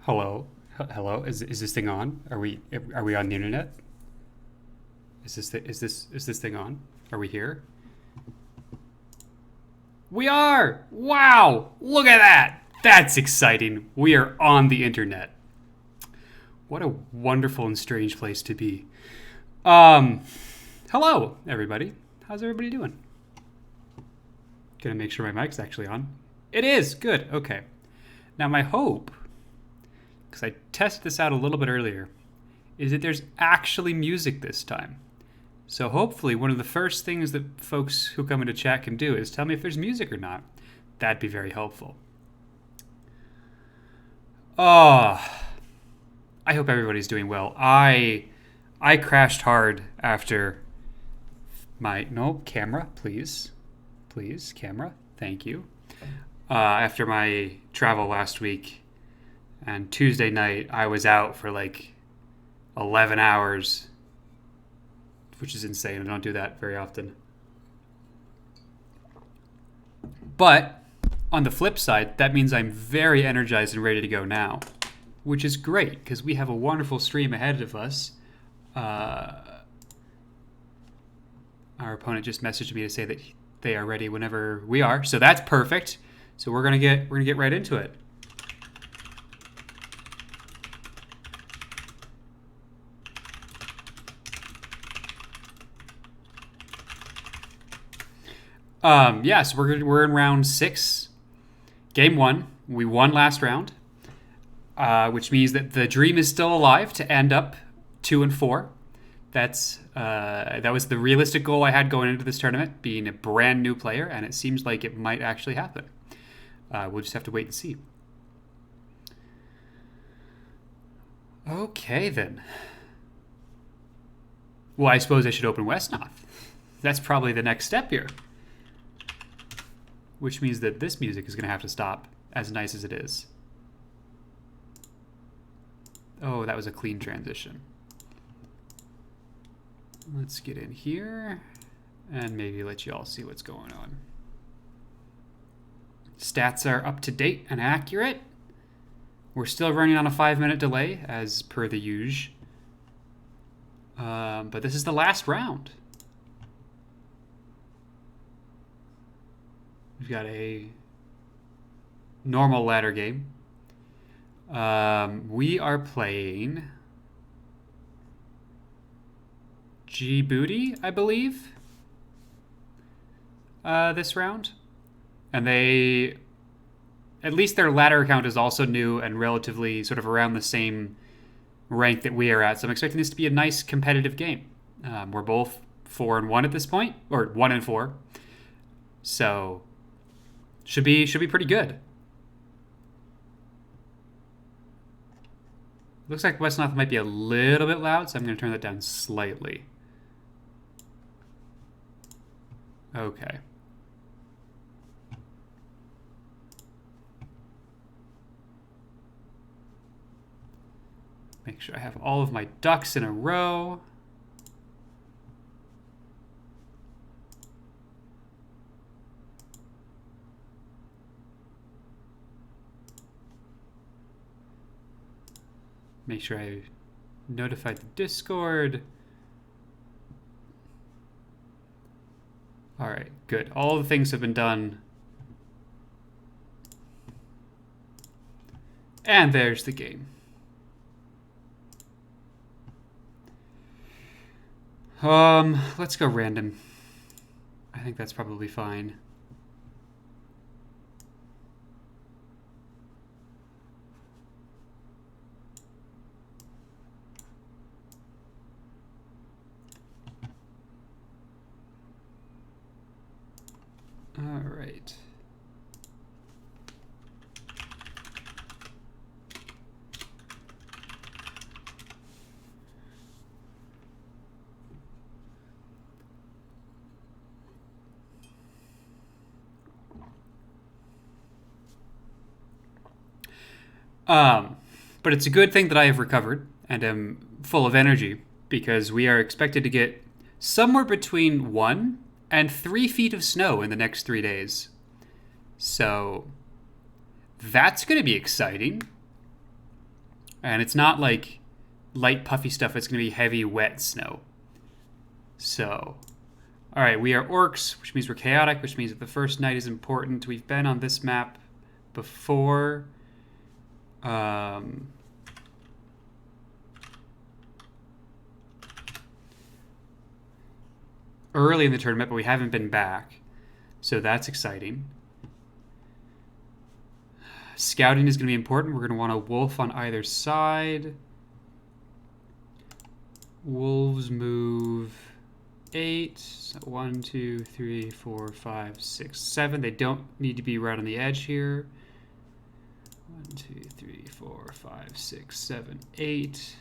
Hello, hello. Is this thing on? Are we on the internet? Is this thing on? Are we here? We are. Wow! Look at that. That's exciting. We are on the internet. What a wonderful and strange place to be. Um, Hello everybody. How's everybody doing? Gonna make sure my mic's actually on. It is. Good. Okay. Now my hope, because I tested this out a little bit earlier, is that there's actually music this time. So hopefully one of the first things that folks who come into chat can do is tell me if there's music or not. That'd be very helpful. Oh, I hope everybody's doing well. I crashed hard after my camera, please. Please, camera. Thank you. After my travel last week, and Tuesday night I was out for like 11 hours, which is insane. I don't do that very often. But on the flip side, that means I'm very energized and ready to go now, which is great because we have a wonderful stream ahead of us. Our opponent just messaged me to say that they are ready whenever we are, so that's perfect. So we're gonna get right into it. So we're in round 6, game 1. We won last round, which means that the dream is still alive to end up 2-4. That was the realistic goal I had going into this tournament, being a brand new player, and it seems like it might actually happen. We'll just have to wait and see. Okay then. Well, I suppose I should open Wesnoth. That's probably the next step here. Which means that this music is going to have to stop, as nice as it is. Oh, that was a clean transition. Let's get in here and maybe let you all see what's going on. Stats are up to date and accurate. We're still running on a 5-minute delay, as per the usual. But this is the last round. We've got a normal ladder game. We are playing Djibouti, I believe, this round. And at least their ladder account is also new and relatively sort of around the same rank that we are at. So I'm expecting this to be a nice competitive game. We're both 4-1 at this point, or 1-4. So should be pretty good. Looks like Wesnoth might be a little bit loud, so I'm going to turn that down slightly. Okay. Make sure I have all of my ducks in a row. Make sure I notified the Discord. All right, good. All the things have been done. And there's the game. Let's go random. I think that's probably fine. All right. But it's a good thing that I have recovered and am full of energy because we are expected to get somewhere between 1 and 3 feet of snow in the next 3 days. So that's going to be exciting. And it's not like light puffy stuff, it's going to be heavy wet snow. So, all right, we are orcs, which means we're chaotic, which means that the first night is important. We've been on this map before. Early in the tournament, but we haven't been back. So that's exciting. Scouting is going to be important. We're going to want a wolf on either side. Wolves move 8. So 1, 2, 3, 4, 5, 6, 7. They don't need to be right on the edge here. 1, 2, 3, 4, 5, 6, 7, 8.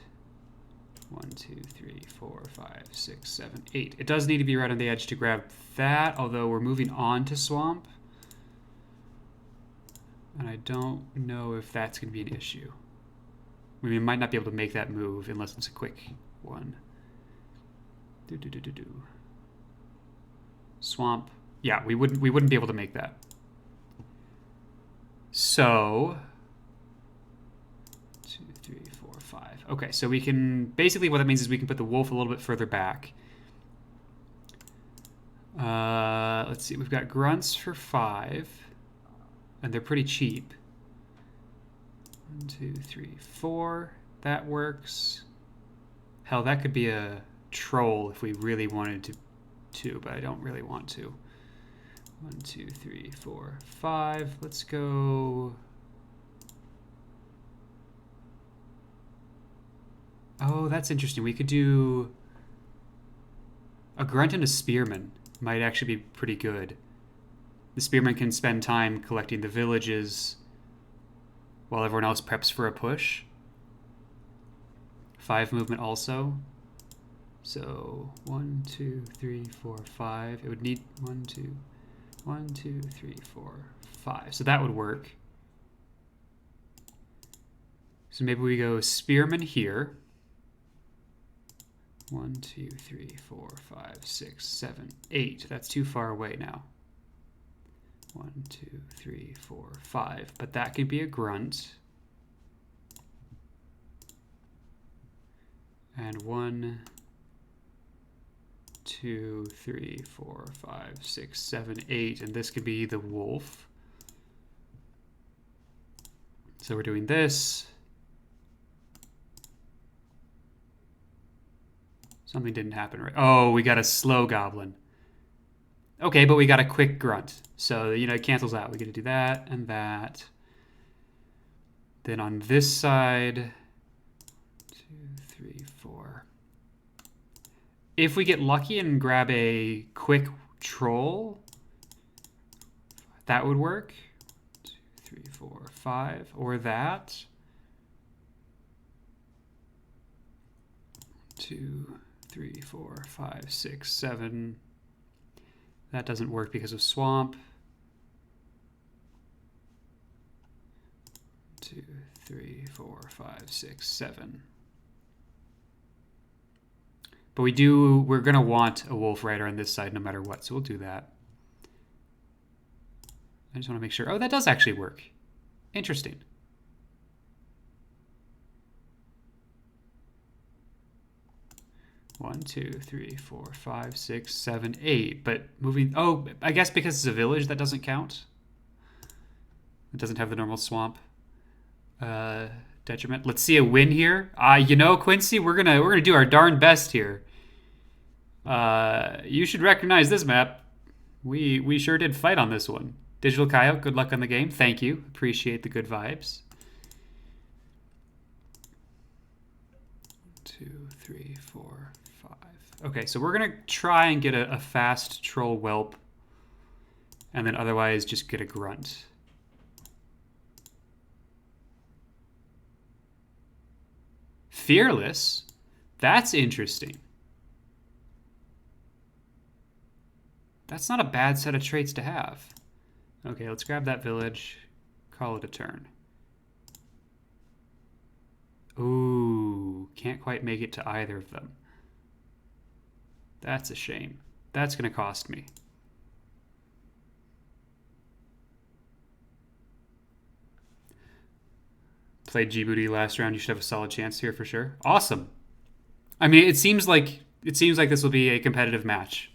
1, 2, 3, 4, 5, 6, 7, 8. It does need to be right on the edge to grab that, although we're moving on to swamp. And I don't know if that's going to be an issue. We might not be able to make that move unless it's a quick one. Swamp. Yeah, we wouldn't be able to make that. So 2, 3, 4, 5. Okay, so we can basically what that means is we can put the wolf a little bit further back. Let's see, we've got grunts for 5, and they're pretty cheap. 1, 2, 3, 4. That works. Hell, that could be a troll if we really wanted to, but I don't really want to. 1, 2, 3, 4, 5. Let's go. Oh, that's interesting. We could do a grunt and a spearman. Might actually be pretty good. The spearman can spend time collecting the villages while everyone else preps for a push. 5 movement also. So 1, 2, 3, 4, 5. It would need 1, 2, 1, 2, 3, 4, 5. So that would work. So maybe we go spearman here. 1, 2, 3, 4, 5, 6, 7, 8. That's too far away now. 1, 2, 3, 4, 5. But that could be a grunt. And 1, 2, 3, 4, 5, 6, 7, 8. And this could be the wolf. So we're doing this. Something didn't happen right. Oh, we got a slow goblin. Okay, but we got a quick grunt. So, it cancels out. We get to do that and that. Then on this side, 2, 3, 4. If we get lucky and grab a quick troll, that would work. 2, 3, 4, 5. Or that. 2, 3, 4, 5, 6, 7. That doesn't work because of swamp. 2, 3, 4, 5, 6, 7. But we're going to want a wolf rider on this side no matter what, so we'll do that. I just want to make sure. Oh, that does actually work. Interesting. One, 2, 3, 4, 5, 6, 7, 8. But moving... Oh, I guess because it's a village, that doesn't count. It doesn't have the normal swamp detriment. Let's see a win here. Quincy, we're gonna do our darn best here. You should recognize this map. We sure did fight on this one. Digital Coyote, good luck on the game. Thank you. Appreciate the good vibes. 2, 3, 4, 5. Okay, so we're going to try and get a fast troll whelp. And then otherwise just get a grunt. Fearless? That's interesting. That's not a bad set of traits to have. Okay, let's grab that village. Call it a turn. Ooh, can't quite make it to either of them. That's a shame. That's going to cost me. played Djibouti last round. You should have a solid chance here for sure. Awesome. I mean, it seems like this will be a competitive match.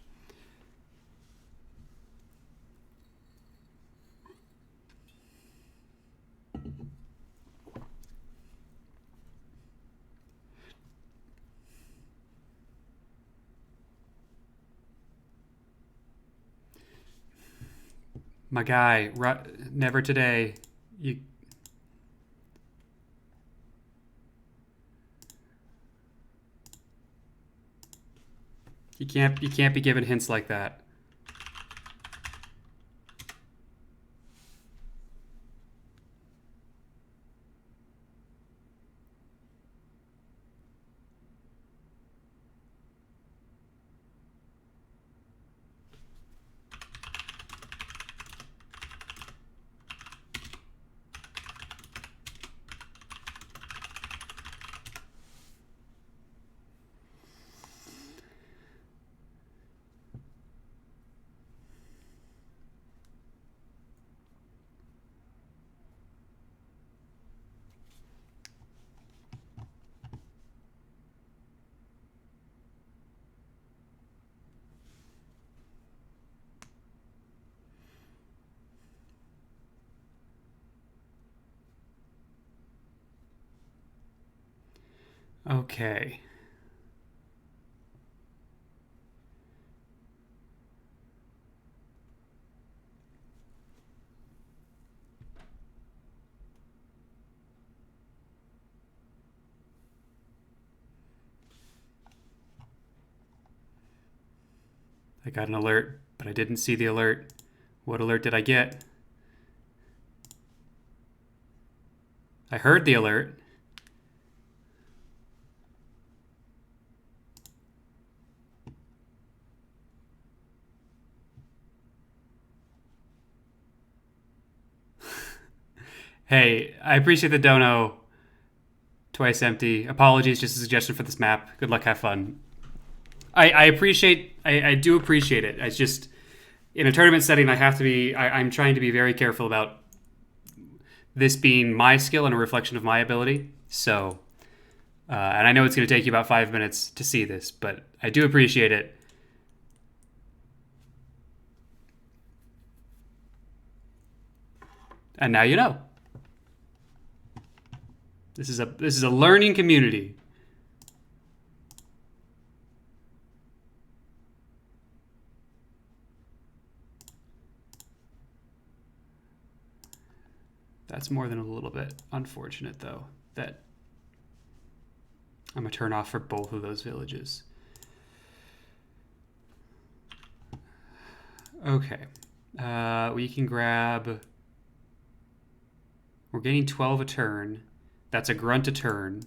My guy, never today. You can't be given hints like that. Okay. I got an alert, but I didn't see the alert. What alert did I get? I heard the alert. Hey, I appreciate the dono. Twice empty. Apologies, just a suggestion for this map. Good luck, have fun. I appreciate, I do appreciate it. It's just, in a tournament setting, I'm trying to be very careful about this being my skill and a reflection of my ability. So, and I know it's going to take you about 5 minutes to see this, but I do appreciate it. And now you know. This is a learning community. That's more than a little bit unfortunate, though, that I'm a turn off for both of those villages. Okay. We can grab... We're getting 12 a turn. That's a grunt a turn.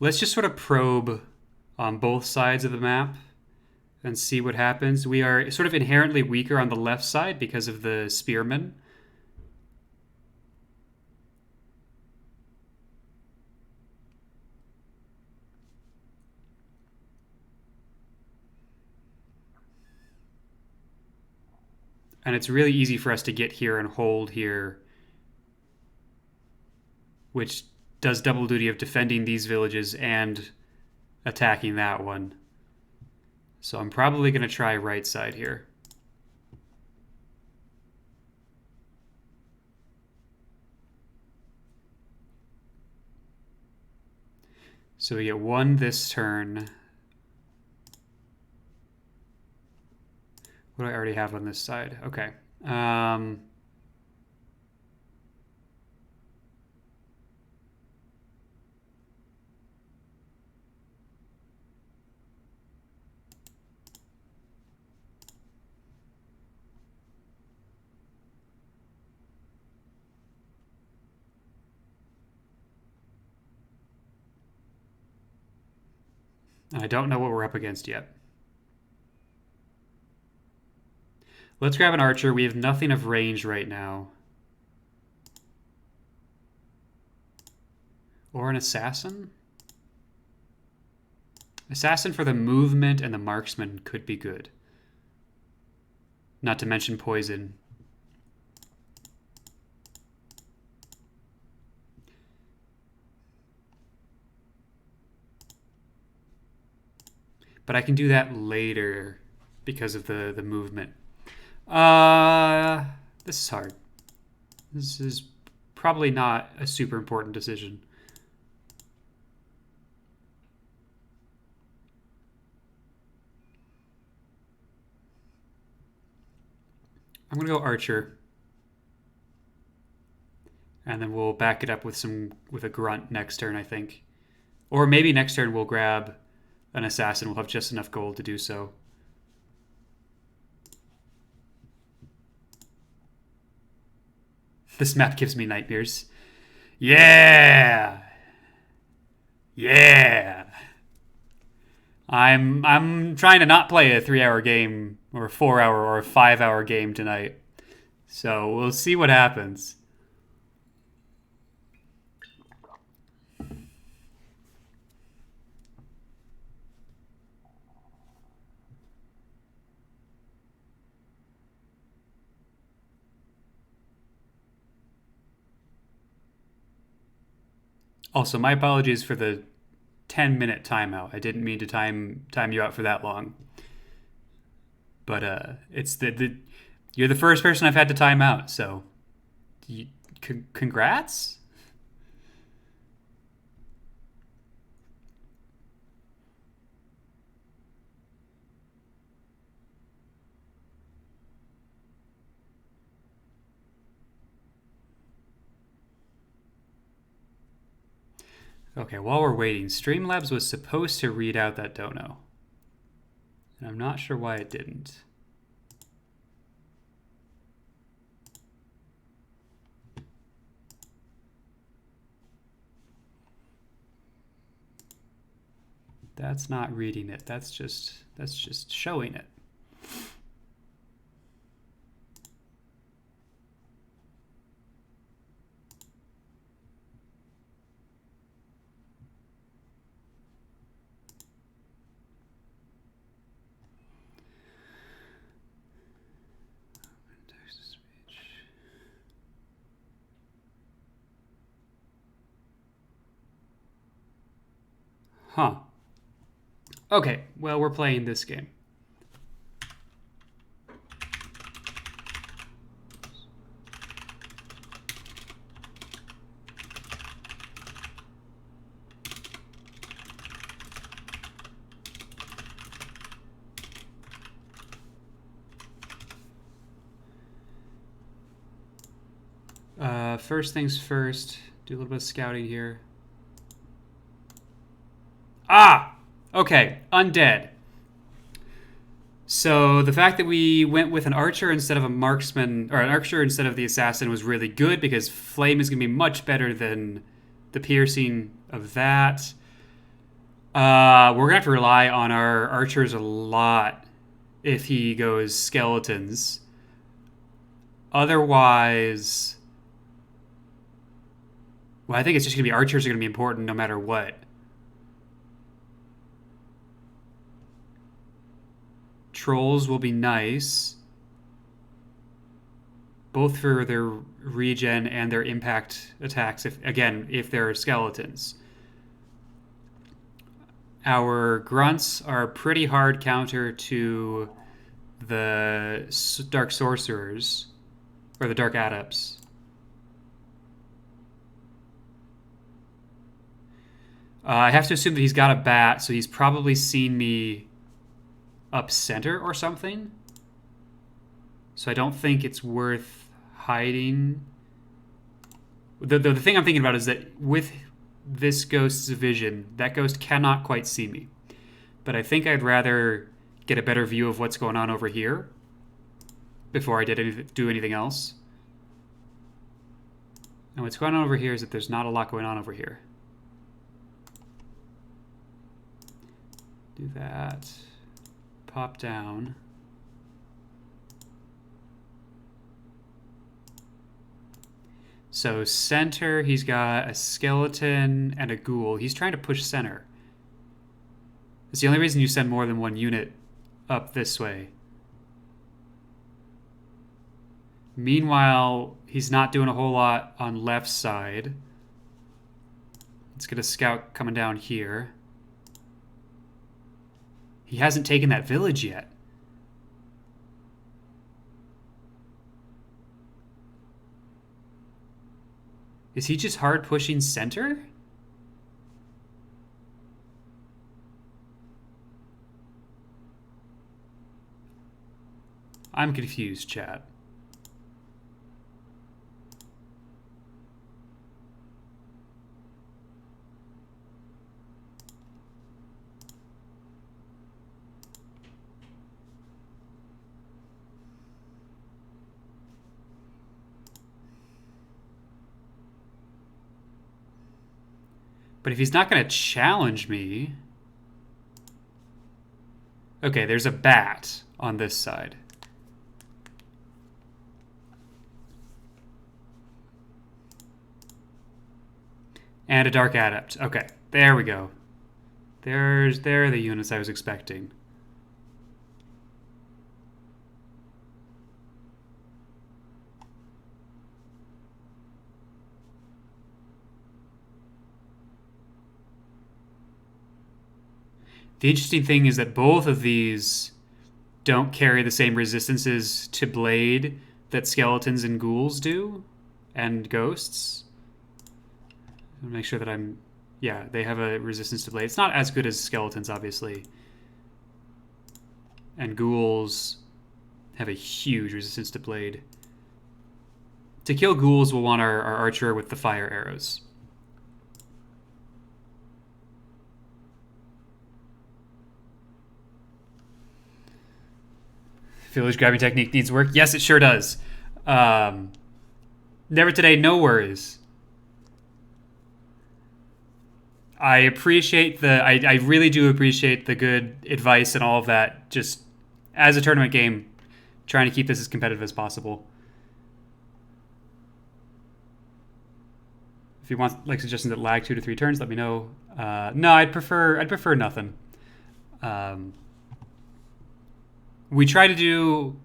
Let's just sort of probe on both sides of the map and see what happens. We are sort of inherently weaker on the left side because of the spearmen. And it's really easy for us to get here and hold here, which does double duty of defending these villages and attacking that one. So I'm probably going to try right side here. So we get one this turn. What do I already have on this side? Okay. I don't know what we're up against yet. Let's grab an archer. We have nothing of range right now. Or an assassin? Assassin for the movement and the marksman could be good. Not to mention poison. But I can do that later because of the movement. This is hard. This is probably not a super important decision. I'm gonna go archer. And then we'll back it up with a grunt next turn, I think. Or maybe next turn we'll grab an assassin. We'll have just enough gold to do so. This map gives me nightmares. Yeah! Yeah! I'm trying to not play a 3-hour game or a 4-hour or a 5-hour game tonight. So we'll see what happens. Also, my apologies for the 10-minute timeout. I didn't mean to time you out for that long. But it's you're the first person I've had to time out, so congrats. Okay, while we're waiting, Streamlabs was supposed to read out that dono. And I'm not sure why it didn't. That's not reading it. That's just showing it. Huh. Okay, well, we're playing this game. First things first, do a little bit of scouting here. Ah! Okay, undead. So the fact that we went with an archer instead of a marksman, or an archer instead of the assassin, was really good because flame is going to be much better than the piercing of that. We're going to have to rely on our archers a lot if he goes skeletons. Otherwise, well, I think it's just going to be archers are going to be important no matter what. Trolls will be nice, both for their regen and their impact attacks, if they're skeletons. Our grunts are pretty hard counter to the dark sorcerers, or the dark adepts. I have to assume that he's got a bat, so he's probably seen me up center or something. So I don't think it's worth hiding. The thing I'm thinking about is that with this ghost's vision, that ghost cannot quite see me. But I think I'd rather get a better view of what's going on over here before I do anything else. And what's going on over here is that there's not a lot going on over here. Do that. Pop down. So center, he's got a skeleton and a ghoul. He's trying to push center. It's the only reason you send more than one unit up this way. Meanwhile, he's not doing a whole lot on left side. Let's get a scout coming down here. He hasn't taken that village yet. Is he just hard pushing center? I'm confused, chat. But if he's not going to challenge me... Okay, there's a bat on this side. And a Dark Adept. Okay, there we go. There are the units I was expecting. The interesting thing is that both of these don't carry the same resistances to blade that skeletons and ghouls do, and ghosts. I'll make sure that I'm... Yeah, they have a resistance to blade. It's not as good as skeletons, obviously. And ghouls have a huge resistance to blade. To kill ghouls, we'll want our archer with the fire arrows. Village grabbing technique needs work. Yes, it sure does. Never today, no worries. I appreciate I really do appreciate the good advice and all of that. Just as a tournament game, trying to keep this as competitive as possible. If you want like suggestions that lag 2 to 3 turns, let me know. No, I'd prefer nothing. We try to do,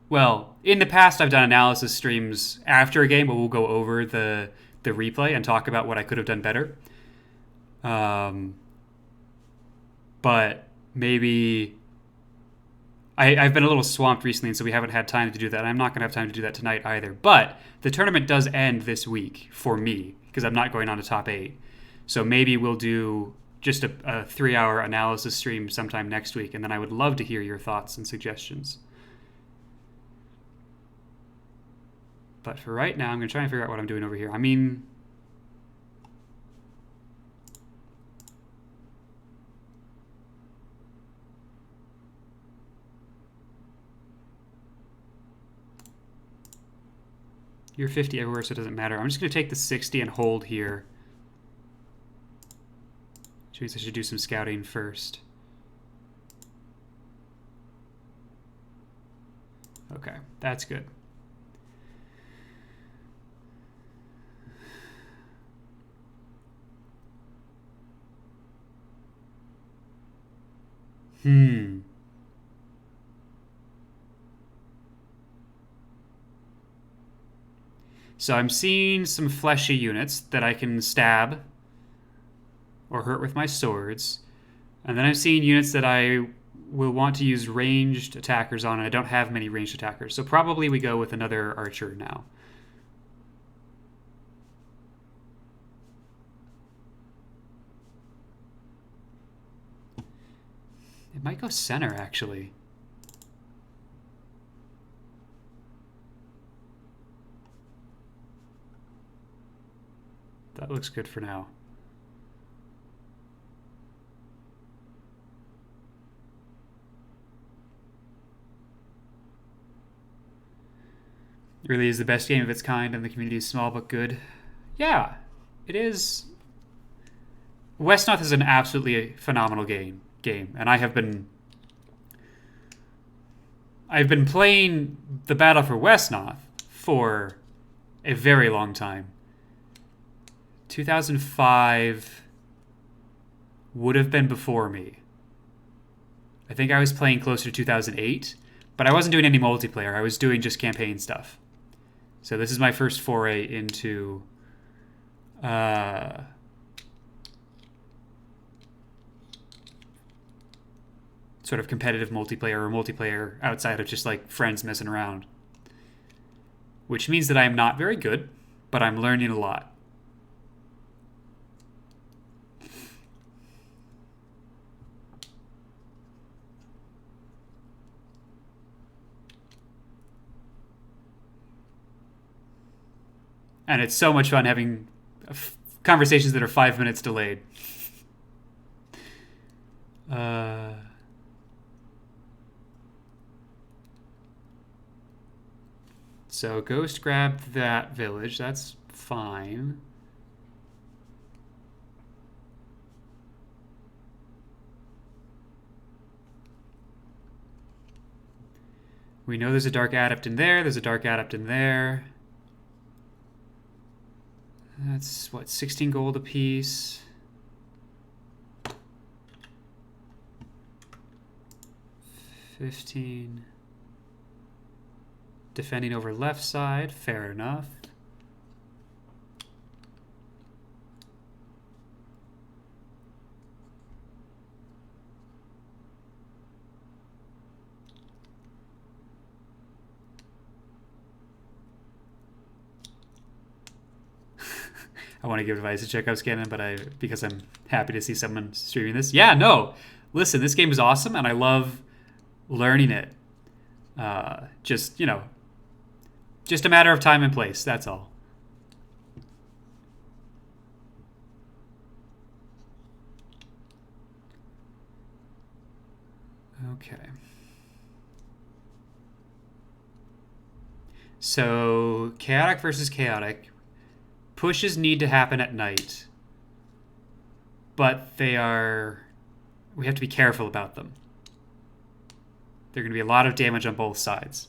well, in the past I've done analysis streams after a game where we'll go over the replay and talk about what I could have done better. But maybe I've been a little swamped recently, and so we haven't had time to do that. And I'm not going to have time to do that tonight either. But the tournament does end this week for me because I'm not going on to top 8. So maybe we'll do just a 3-hour analysis stream sometime next week, and then I would love to hear your thoughts and suggestions. But for right now, I'm going to try and figure out what I'm doing over here. I mean... You're 50 everywhere, so it doesn't matter. I'm just going to take the 60 and hold here. Which means I should do some scouting first. Okay, that's good. So I'm seeing some fleshy units that I can stab or hurt with my swords. And then I'm seeing units that I will want to use ranged attackers on, and I don't have many ranged attackers. So probably we go with another archer now. It might go center, actually. That looks good for now. It really is the best game of its kind, and the community is small but good. Yeah, it is. Wesnoth is an absolutely phenomenal game, and I've been playing the Battle for Wesnoth for A very long time. 2005 would have been before me. I think I was playing closer to 2008, but I wasn't doing any multiplayer. I was doing just campaign stuff. So this is my first foray into sort of competitive multiplayer or multiplayer outside of just like friends messing around. Which means that I am not very good, but I'm learning a lot. And it's so much fun having conversations that are 5 minutes delayed. So Ghost grabbed that village. That's fine. We know there's a Dark Adept in there. There's a Dark Adept in there. That's, what, 16 gold apiece. 15. Defending over left side. Fair enough. I want to give advice to Chekhov's cannon, but because I'm happy to see someone streaming this. Yeah, no. Listen, this game is awesome, and I love learning it. Just, you know, just a matter of time and place. That's all. Okay. So, chaotic versus chaotic. Pushes need to happen at night. But we have to be careful about them. There are going to be a lot of damage on both sides.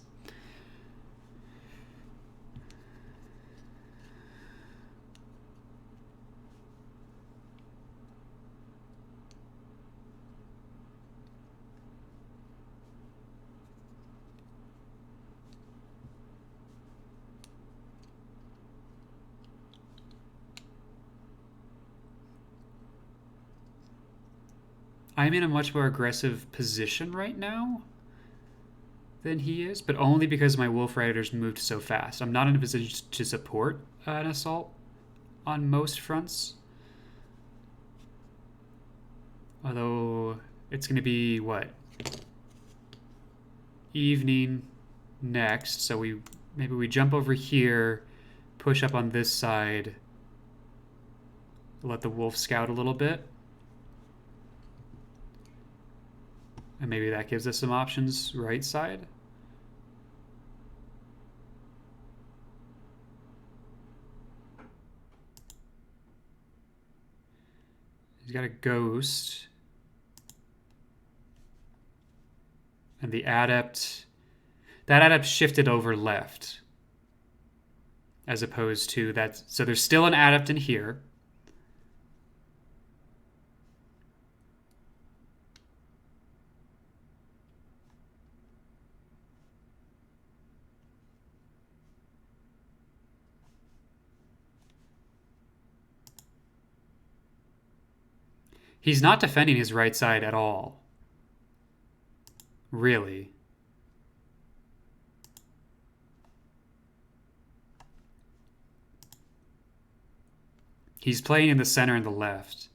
I'm in a much more aggressive position right now than he is, but only because my Wolf Riders moved so fast. I'm not in a position to support an assault on most fronts. Although it's going to be, what? Evening next, so maybe we jump over here, push up on this side, let the wolf scout a little bit. And maybe that gives us some options right side. He's got a ghost. And the adept, that adept shifted over left. As opposed to that, so there's still an adept in here. He's not defending his right side at all. Really. He's playing in the center and the left.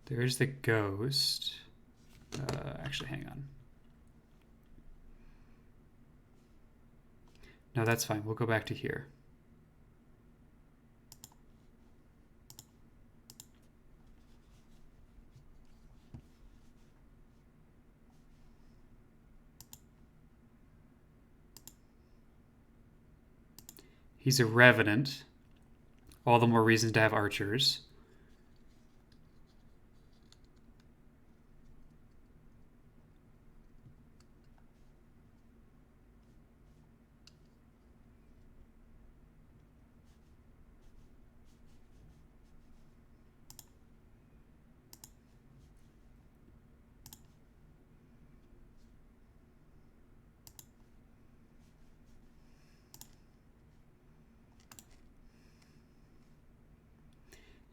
There's the ghost. Actually, hang on. No, that's fine. We'll go back to here. He's a revenant. All the more reasons to have archers.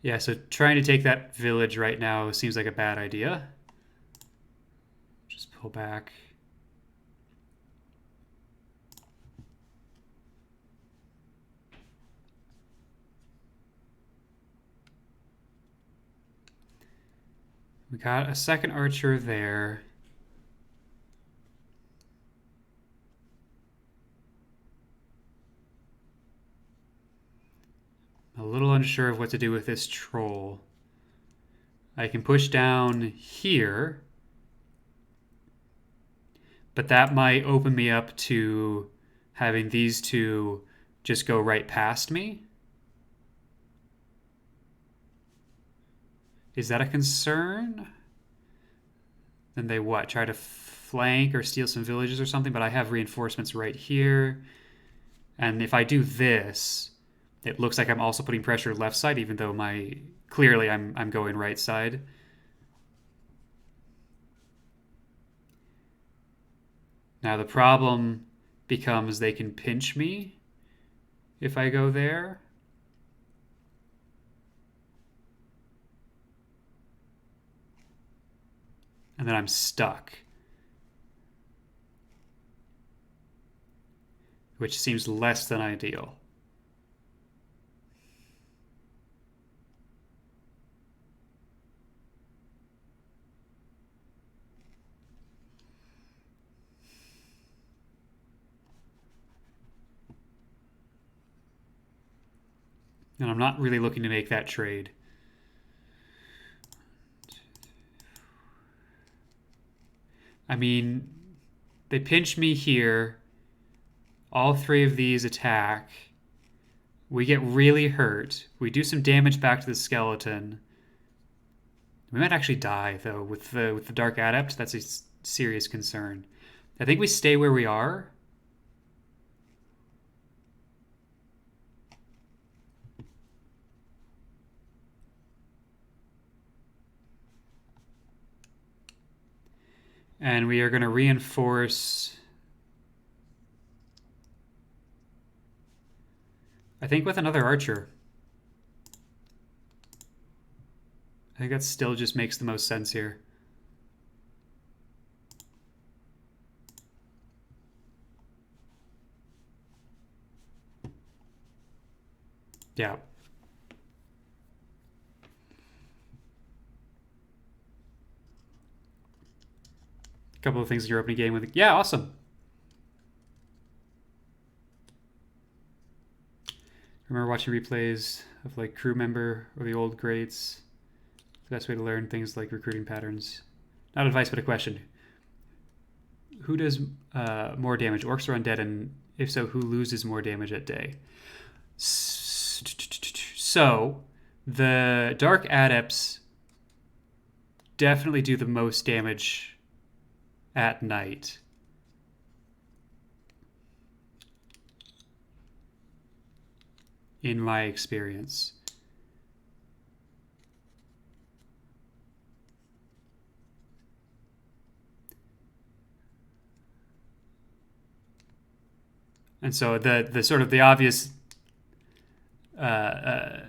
Yeah, so trying to take that village right now seems like a bad idea. Just pull back. We got a second archer there. A little unsure of what to do with this troll. I can push down here, but that might open me up to having these two just go right past me. Is that a concern? Then they what? Try to flank or steal some villages or something, but I have reinforcements right here. And if I do this, it looks like I'm also putting pressure left side, even though clearly I'm going right side. Now the problem becomes they can pinch me if I go there. And then I'm stuck. Which seems less than ideal. And I'm not really looking to make that trade. I mean, they pinch me here. All three of these attack. We get really hurt. We do some damage back to the skeleton. We might actually die, though, with the Dark Adept. That's a serious concern. I think we stay where we are. And we are going to reinforce, I think, with another archer. I think that still just makes the most sense here. Yeah. A couple of things in your opening game with, yeah, awesome. Remember watching replays of like crew member or the old greats. The best way to learn things like recruiting patterns. Not advice, but a question. Who does more damage, orcs or undead? And if so, who loses more damage at day? So, the Dark Adepts definitely do the most damage at night. In my experience. And so the sort of the obvious that's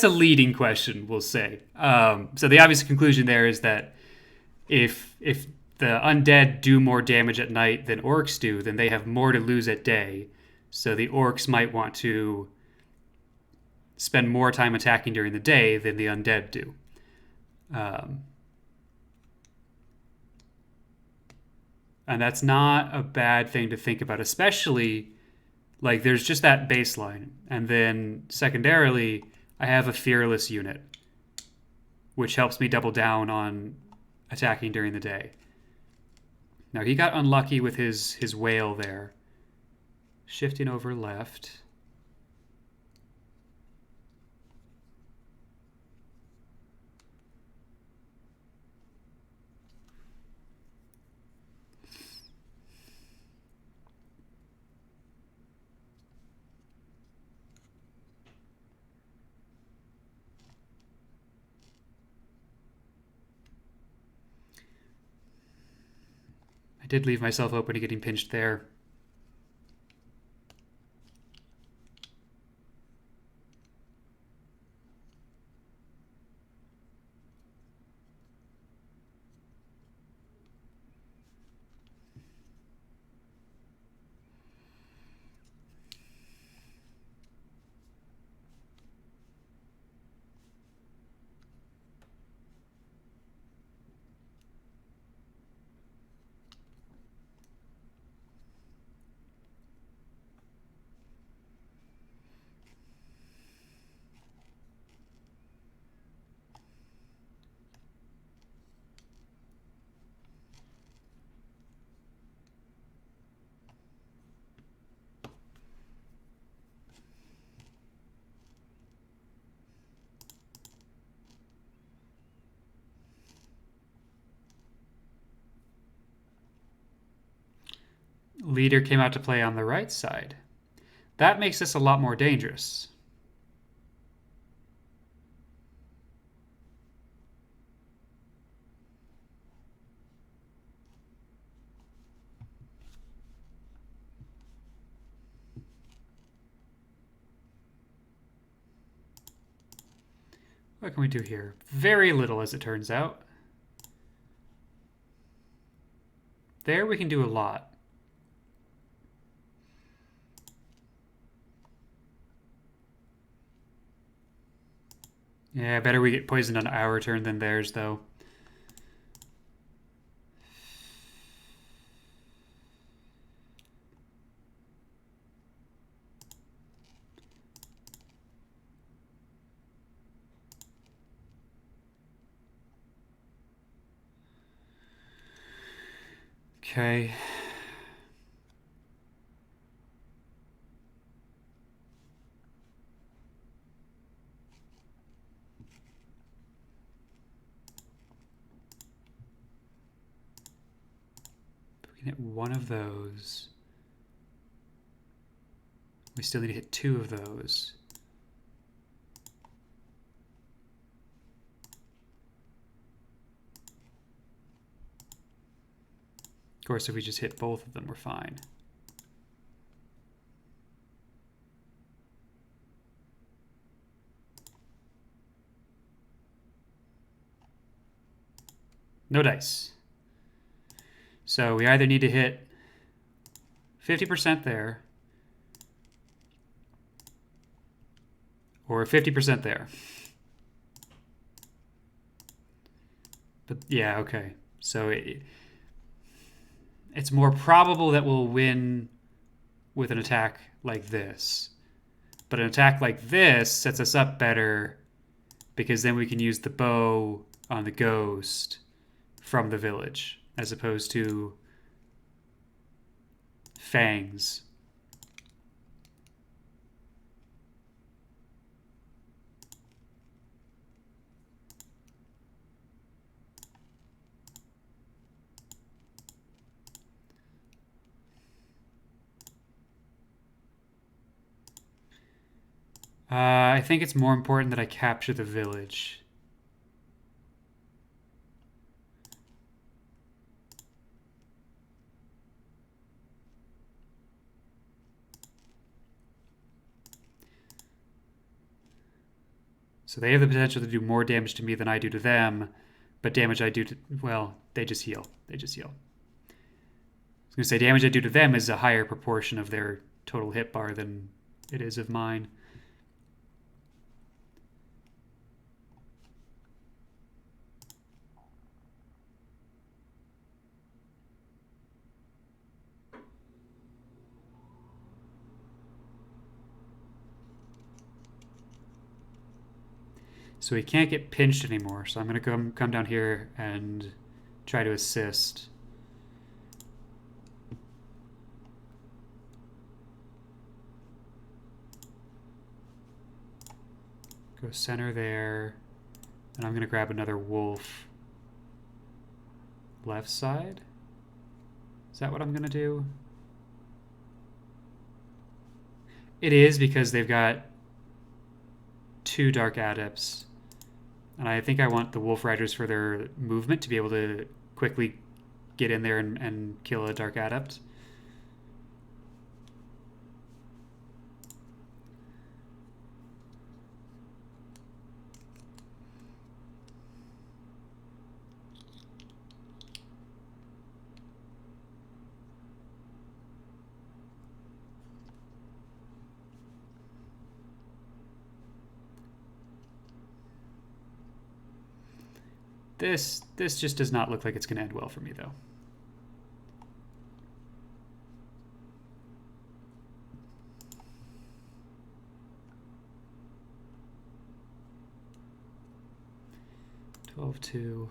a leading question, we'll say. So the obvious conclusion there is that if the undead do more damage at night than orcs do, then they have more to lose at day. So the orcs might want to spend more time attacking during the day than the undead do. And that's not a bad thing to think about, especially like there's just that baseline. And then secondarily, I have a fearless unit, which helps me double down on attacking during the day. Now he got unlucky with his whale there. Shifting over left. I did leave myself open to getting pinched there. Leader came out to play on the right side. That makes this a lot more dangerous. What can we do here? Very little, as it turns out. There we can do a lot. Yeah, better we get poisoned on our turn than theirs, though. Okay. We can hit one of those. We still need to hit two of those. Of course, if we just hit both of them, we're fine. No dice. So we either need to hit 50% there or 50% there. But yeah, okay. So it's more probable that we'll win with an attack like this. But an attack like this sets us up better because then we can use the bow on the ghost from the village as opposed to fangs. I think it's more important that I capture the village. So they have the potential to do more damage to me than I do to them, but damage I do to, well, they just heal. They just heal. I was going to say damage I do to them is a higher proportion of their total hit bar than it is of mine. So he can't get pinched anymore, so I'm going to come down here and try to assist. Throw center there. And I'm going to grab another wolf. Left side? Is that what I'm going to do? It is, because they've got 2 Dark Adepts. And I think I want the Wolf Riders for their movement to be able to quickly get in there and kill a Dark Adept. This just does not look like it's going to end well for me, though. $12-2.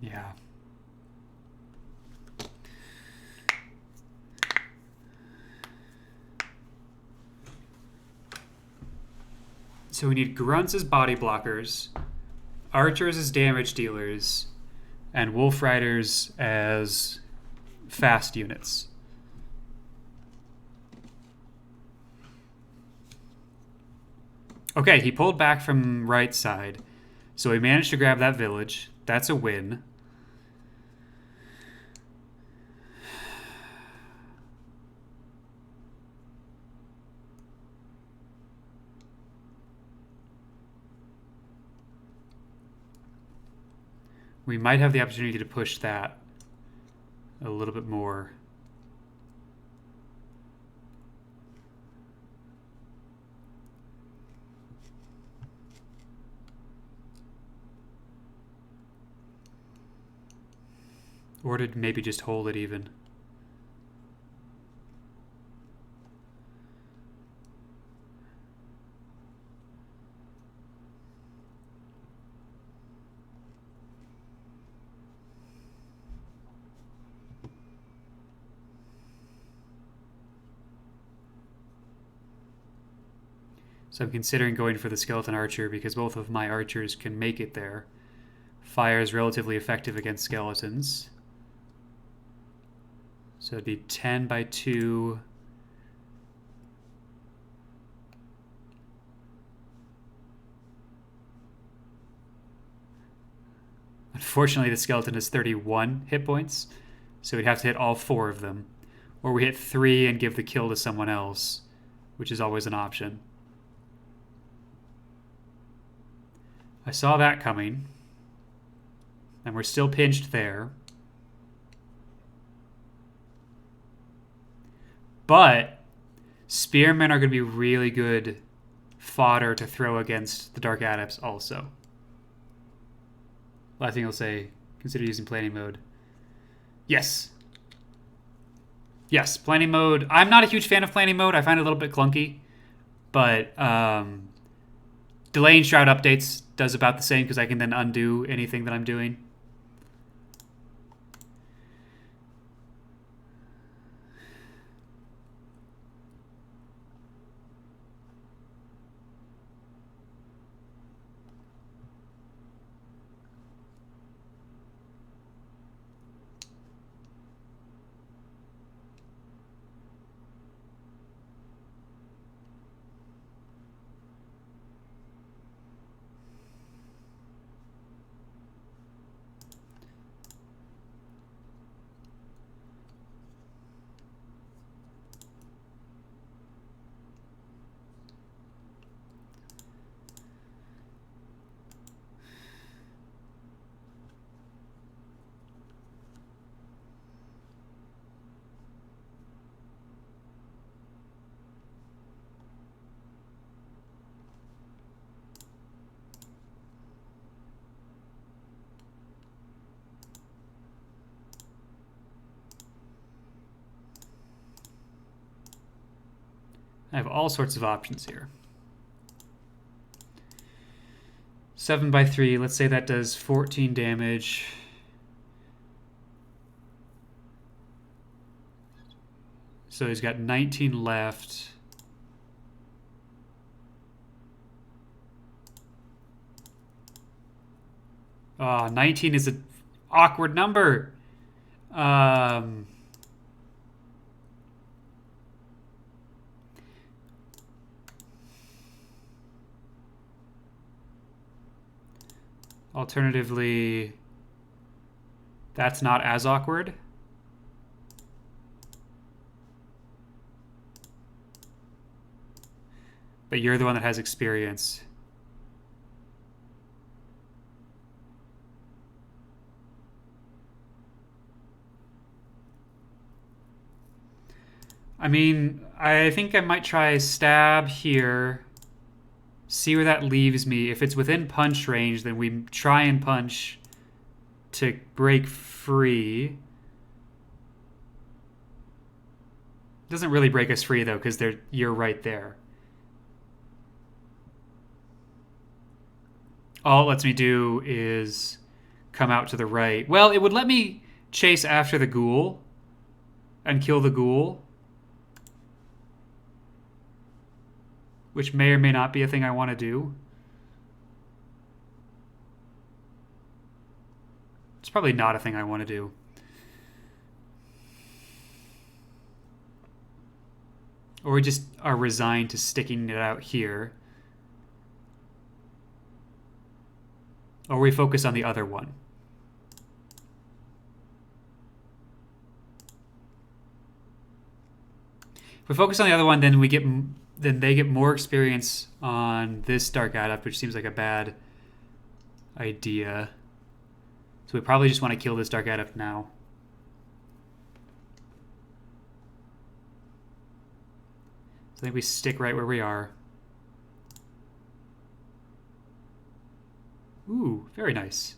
Yeah. So we need grunts as body blockers, archers as damage dealers, and wolf riders as fast units. Okay, he pulled back from right side, so he managed to grab that village. That's a win. We might have the opportunity to push that a little bit more. Or to maybe just hold it even. So I'm considering going for the skeleton archer because both of my archers can make it there. Fire is relatively effective against skeletons. So it'd be 10 by 2. Unfortunately, the skeleton has 31 hit points, so we'd have to hit all 4 of them. Or we hit 3 and give the kill to someone else, which is always an option. I saw that coming. And we're still pinched there. But spearmen are going to be really good fodder to throw against the Dark Adepts also. Last thing I'll say, consider using planning mode. Yes. Yes, planning mode. I'm not a huge fan of planning mode. I find it a little bit clunky. But delaying shroud updates does about the same because I can then undo anything that I'm doing. I have all sorts of options here. 7 by 3, let's say that does 14 damage. So he's got 19 left. Oh, 19 is an awkward number. Alternatively, that's not as awkward. But you're the one that has experience. I mean, I think I might try stab here. See where that leaves me. If it's within punch range, then we try and punch to break free. Doesn't really break us free though, because you're right there. All it lets me do is come out to the right. Well, it would let me chase after the ghoul and kill the ghoul, which may or may not be a thing I want to do. It's probably not a thing I want to do. Or we just are resigned to sticking it out here. Or we focus on the other one. If we focus on the other one, then they get more experience on this Dark Adept, which seems like a bad idea. So we probably just want to kill this Dark Adept now. So I think we stick right where we are. Ooh, very nice.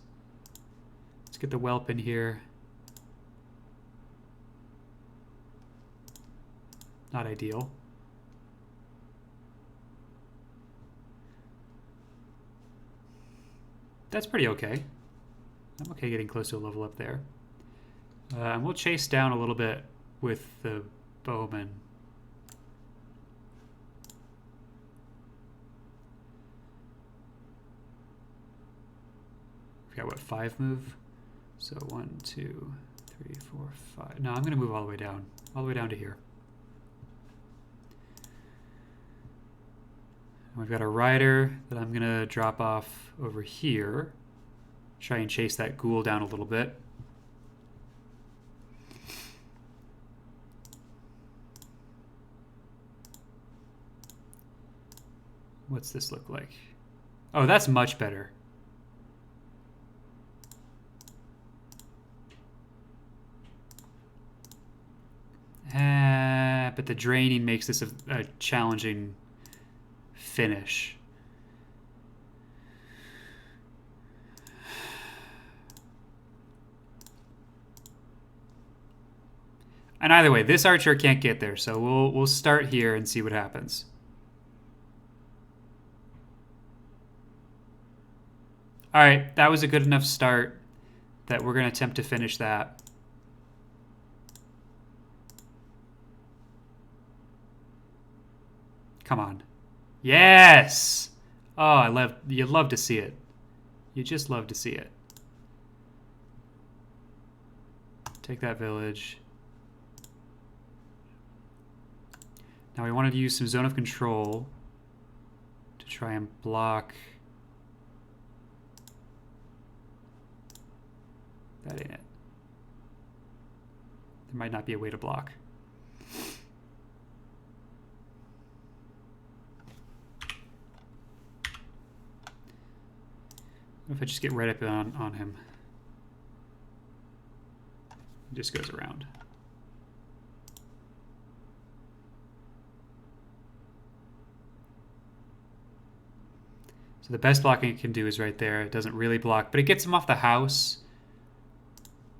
Let's get the whelp in here. Not ideal. That's pretty okay. I'm okay getting close to a level up there. And we'll chase down a little bit with the bowman. We got what, 5 move? So 1, 2, 3, 4, 5. No, I'm going to move all the way down. All the way down to here. We've got a rider that I'm going to drop off over here. Try and chase that ghoul down a little bit. What's this look like? Oh, that's much better. But the draining makes this a challenging finish. And either way, this archer can't get there, so we'll start here and see what happens. All right, that was a good enough start that we're going to attempt to finish that. Come on. Yes! Oh, you love to see it. You just love to see it. Take that village. Now we wanted to use some zone of control to try and block. That ain't it. There might not be a way to block. What if I just get right up on him? It just goes around. So the best blocking it can do is right there. It doesn't really block, but it gets him off the house.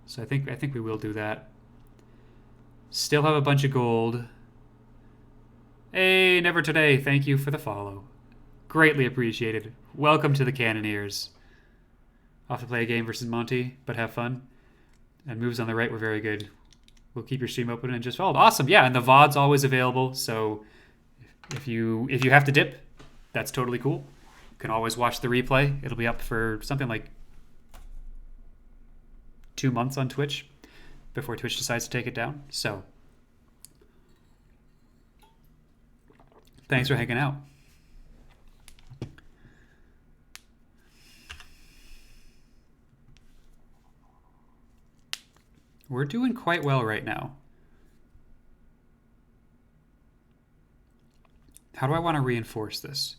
So I think we will do that. Still have a bunch of gold. Hey, Never Today, thank you for the follow. Greatly appreciated. Welcome to the Cannoneers. Off to play a game versus Monty, but have fun. And moves on the right were very good. we'll keep your stream open and just followed. Awesome, yeah, and the VOD's always available. So if you have to dip, that's totally cool. You can always watch the replay. It'll be up for something like 2 months on Twitch before Twitch decides to take it down. So thanks for hanging out. We're doing quite well right now. How do I want to reinforce this?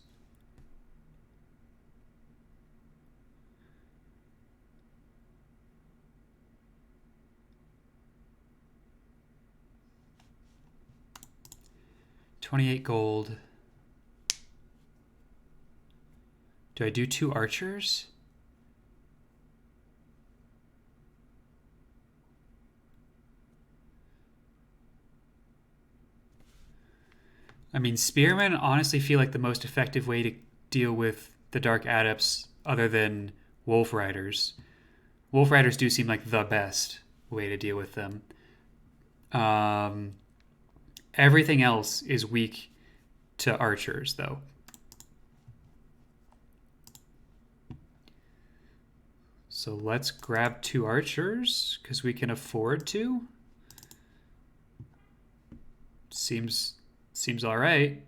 $28 gold. Do I do 2 archers? I mean, spearmen honestly feel like the most effective way to deal with the Dark Adepts other than Wolf Riders. Wolf Riders do seem like the best way to deal with them. Everything else is weak to archers, though. So let's grab 2 archers, because we can afford to. Seems all right.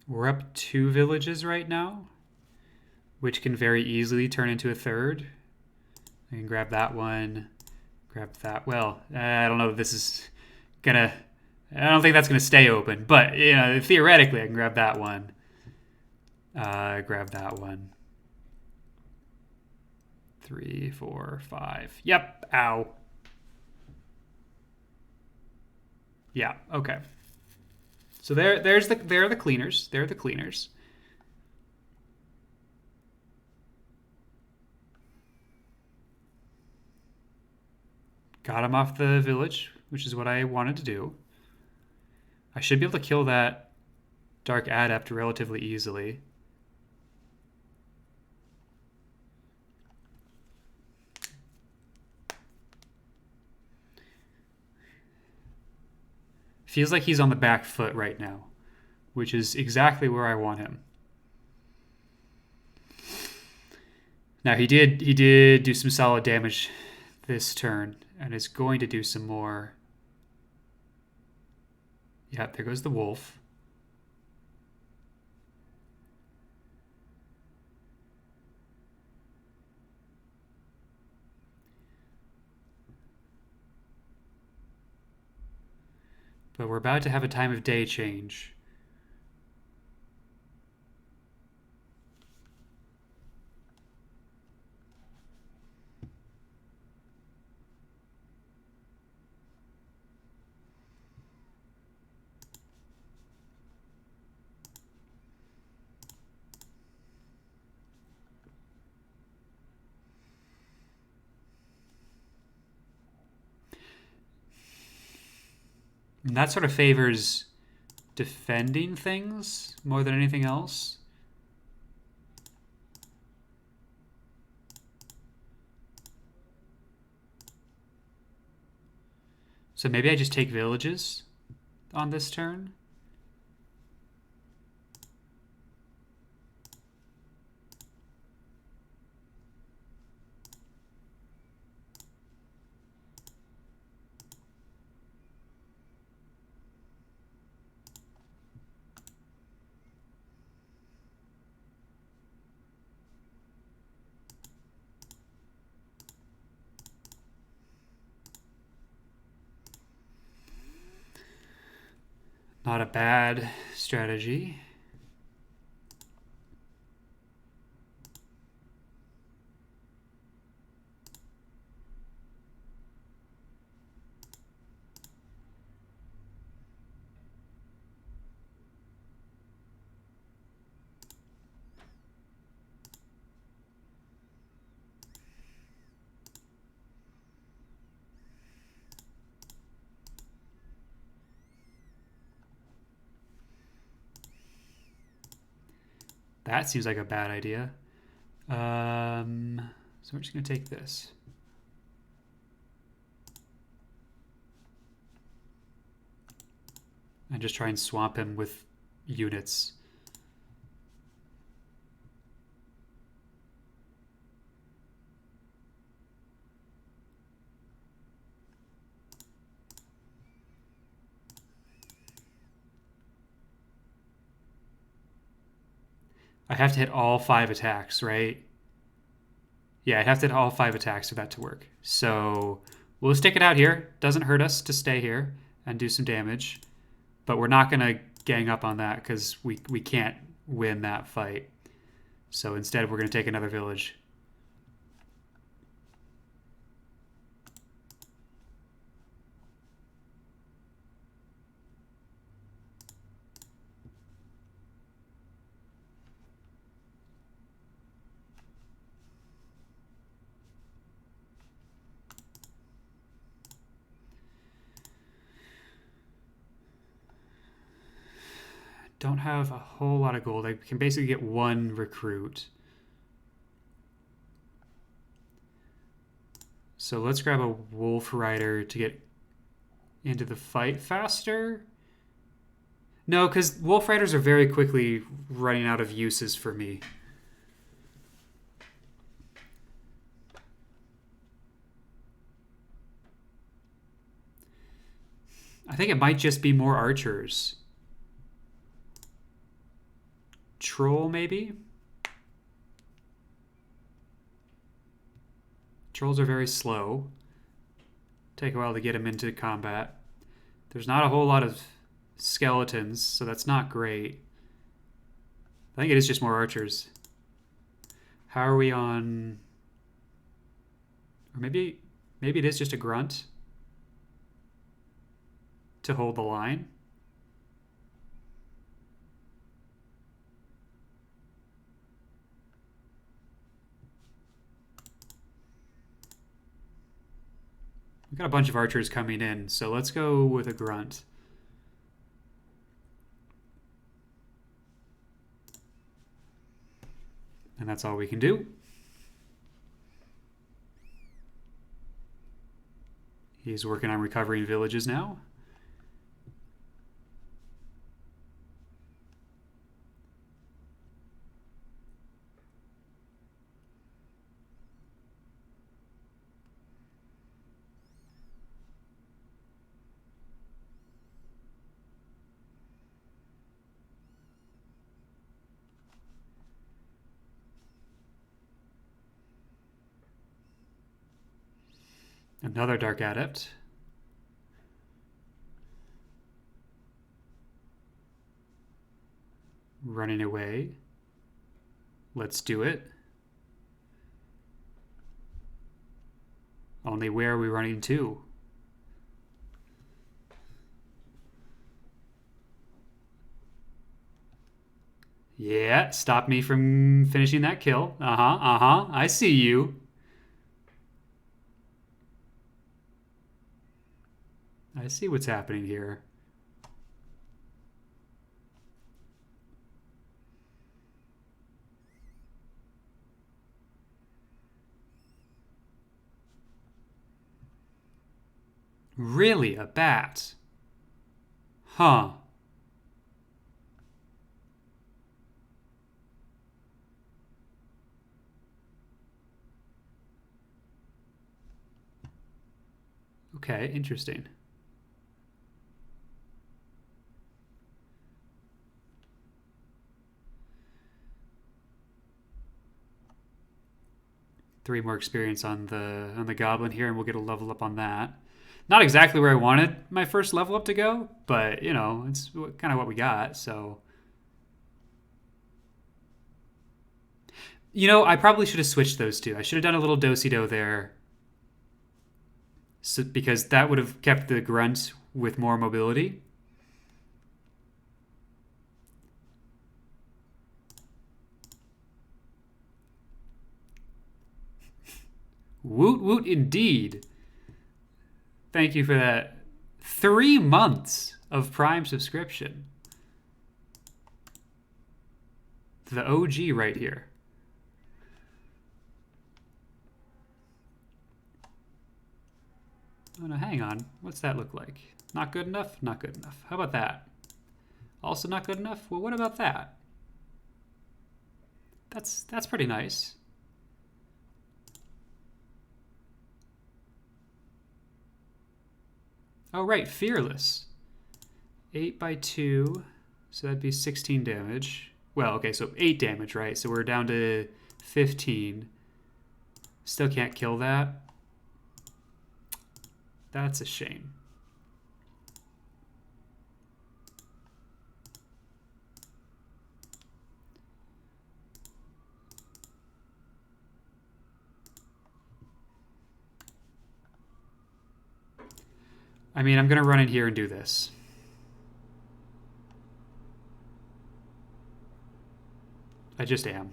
We're up 2 villages right now, which can very easily turn into a third. I can grab that one, grab that. Well, I don't know if this is gonna... I don't think that's gonna stay open, but, you know, theoretically I can grab that one. Grab that one. 3, 4, 5. Yep, ow. Yeah, okay. So there are the cleaners. There are the cleaners. Got him off the village, which is what I wanted to do. I should be able to kill that Dark Adept relatively easily. Feels like he's on the back foot right now, which is exactly where I want him. Now he did do some solid damage this turn and is going to do some more. Yeah, there goes the wolf. But we're about to have a time of day change. And that sort of favors defending things more than anything else. So maybe I just take villages on this turn. Not a bad strategy. That seems like a bad idea. So we're just going to take this. And just try and swamp him with units. I have to hit all 5 attacks, right? Yeah, I have to hit all 5 attacks for that to work. So we'll stick it out here. Doesn't hurt us to stay here and do some damage. But we're not going to gang up on that because we can't win that fight. So instead, we're going to take another village. Don't have a whole lot of gold. I can basically get 1 recruit. So let's grab a wolf rider to get into the fight faster. No, because wolf riders are very quickly running out of uses for me. I think it might just be more archers. Troll, maybe? Trolls are very slow. Take a while to get them into combat. There's not a whole lot of skeletons, so that's not great. I think it is just more archers. How are we on... Or maybe it is just a grunt to hold the line. We've got a bunch of archers coming in, so let's go with a grunt. And that's all we can do. He's working on recovering villages now. Another Dark Adept. Running away. Let's do it. Only where are we running to? Yeah, stop me from finishing that kill. I see you. I see what's happening here. Really, a bat? Huh. Okay, interesting. Three more experience on the goblin here, and we'll get a level up on that. Not exactly where I wanted my first level up to go, but you know, it's kind of what we got. So, you know, I probably should have switched those two. I should have done a little do-si-do there, so, because that would have kept the grunt with more mobility. Woot woot indeed. Thank you for that. 3 months of Prime subscription. the OG right here. Oh, no, hang on. What's that look like? Not good enough? Not good enough. How about that? Also not good enough? Well, what about that? That's pretty nice. Oh, right, Fearless. 8 by 2, so that'd be 16 damage. Well, okay, so 8 damage, right? So we're down to 15. Still can't kill that. That's a shame. I mean, I'm going to run in here and do this. I just am.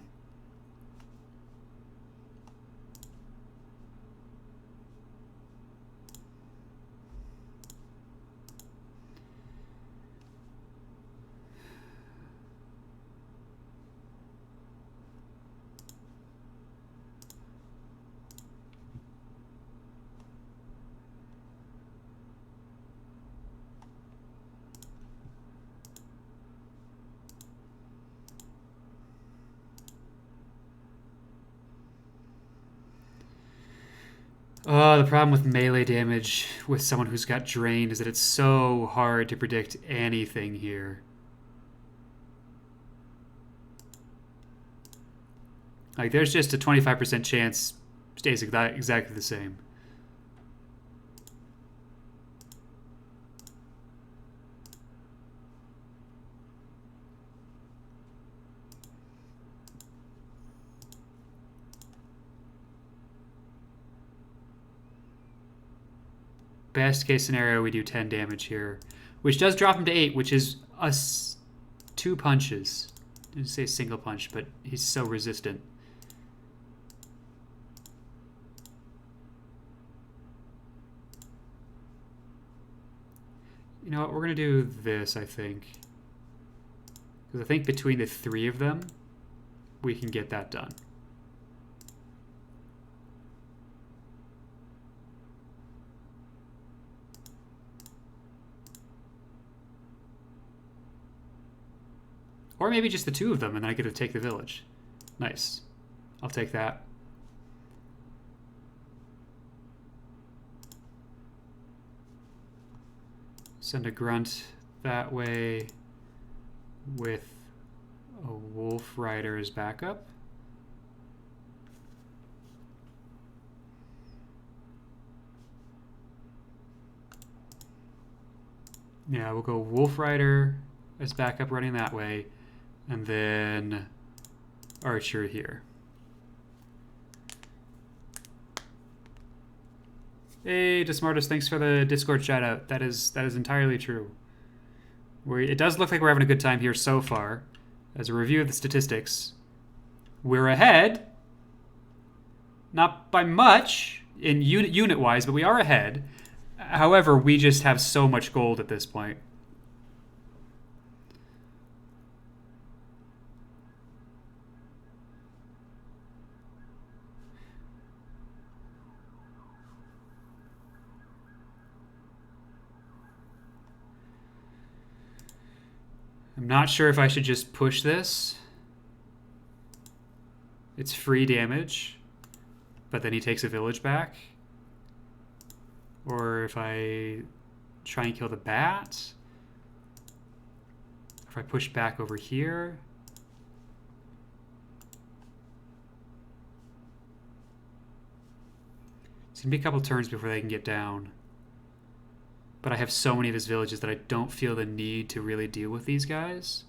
Oh, the problem with melee damage with someone who's got drained is that it's so hard to predict anything here. Like, there's just a 25% chance stays exactly the same. Best case scenario, we do 10 damage here, which does drop him to 8, which is us 2 punches. I didn't say single punch, but he's so resistant. You know what, we're going to do this, I think. Because I think between the 3 of them, we can get that done. Or maybe just the 2 of them, and then I get to take the village. Nice. I'll take that. Send a grunt that way with a wolf rider as backup. Yeah, we'll go wolf rider as backup running that way, and then archer here. Hey, DeSmartest, thanks for the Discord shout out. That is entirely true. It does look like we're having a good time here so far. As a review of the statistics, we're ahead. Not by much in unit-wise, but we are ahead. However, we just have so much gold at this point. I'm not sure if I should just push this. It's free damage, but then he takes a village back. Or if I try and kill the bat. If I push back over here. It's going to be a couple turns before they can get down. But I have so many of his villages that I don't feel the need to really deal with these guys.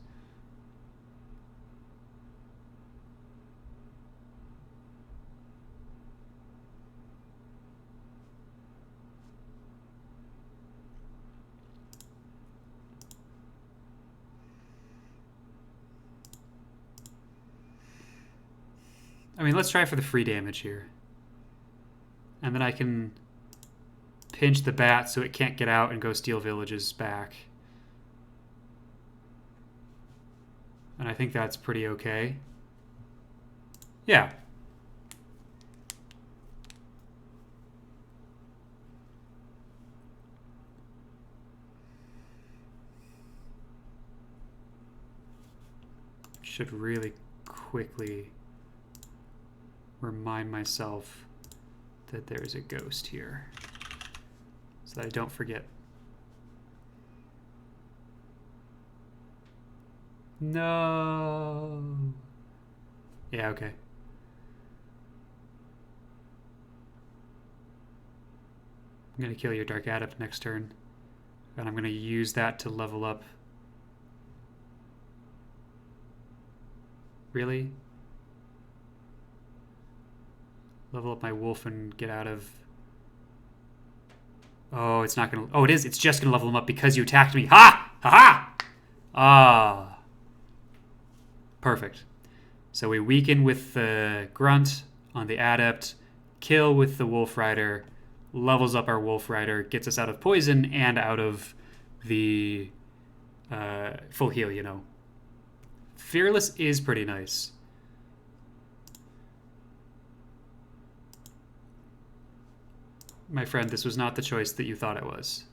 I mean, let's try for the free damage here. And then I can pinch the bat so it can't get out and go steal villages back. And I think that's pretty okay. Yeah. Should really quickly remind myself that there's a ghost here so that I don't forget. No. Yeah, okay. I'm going to kill your Dark Adept next turn. And I'm going to use that to level up. Really? Level up my wolf and get out of... Oh, it's not going to... Oh, it is. It's just going to level him up because you attacked me. Ha! Ha-ha! Ah. Perfect. So we weaken with the Grunt on the Adept, kill with the Wolf Rider, levels up our Wolf Rider, gets us out of poison and out of the full heal, you know. Fearless is pretty nice. My friend, this was not the choice that you thought it was.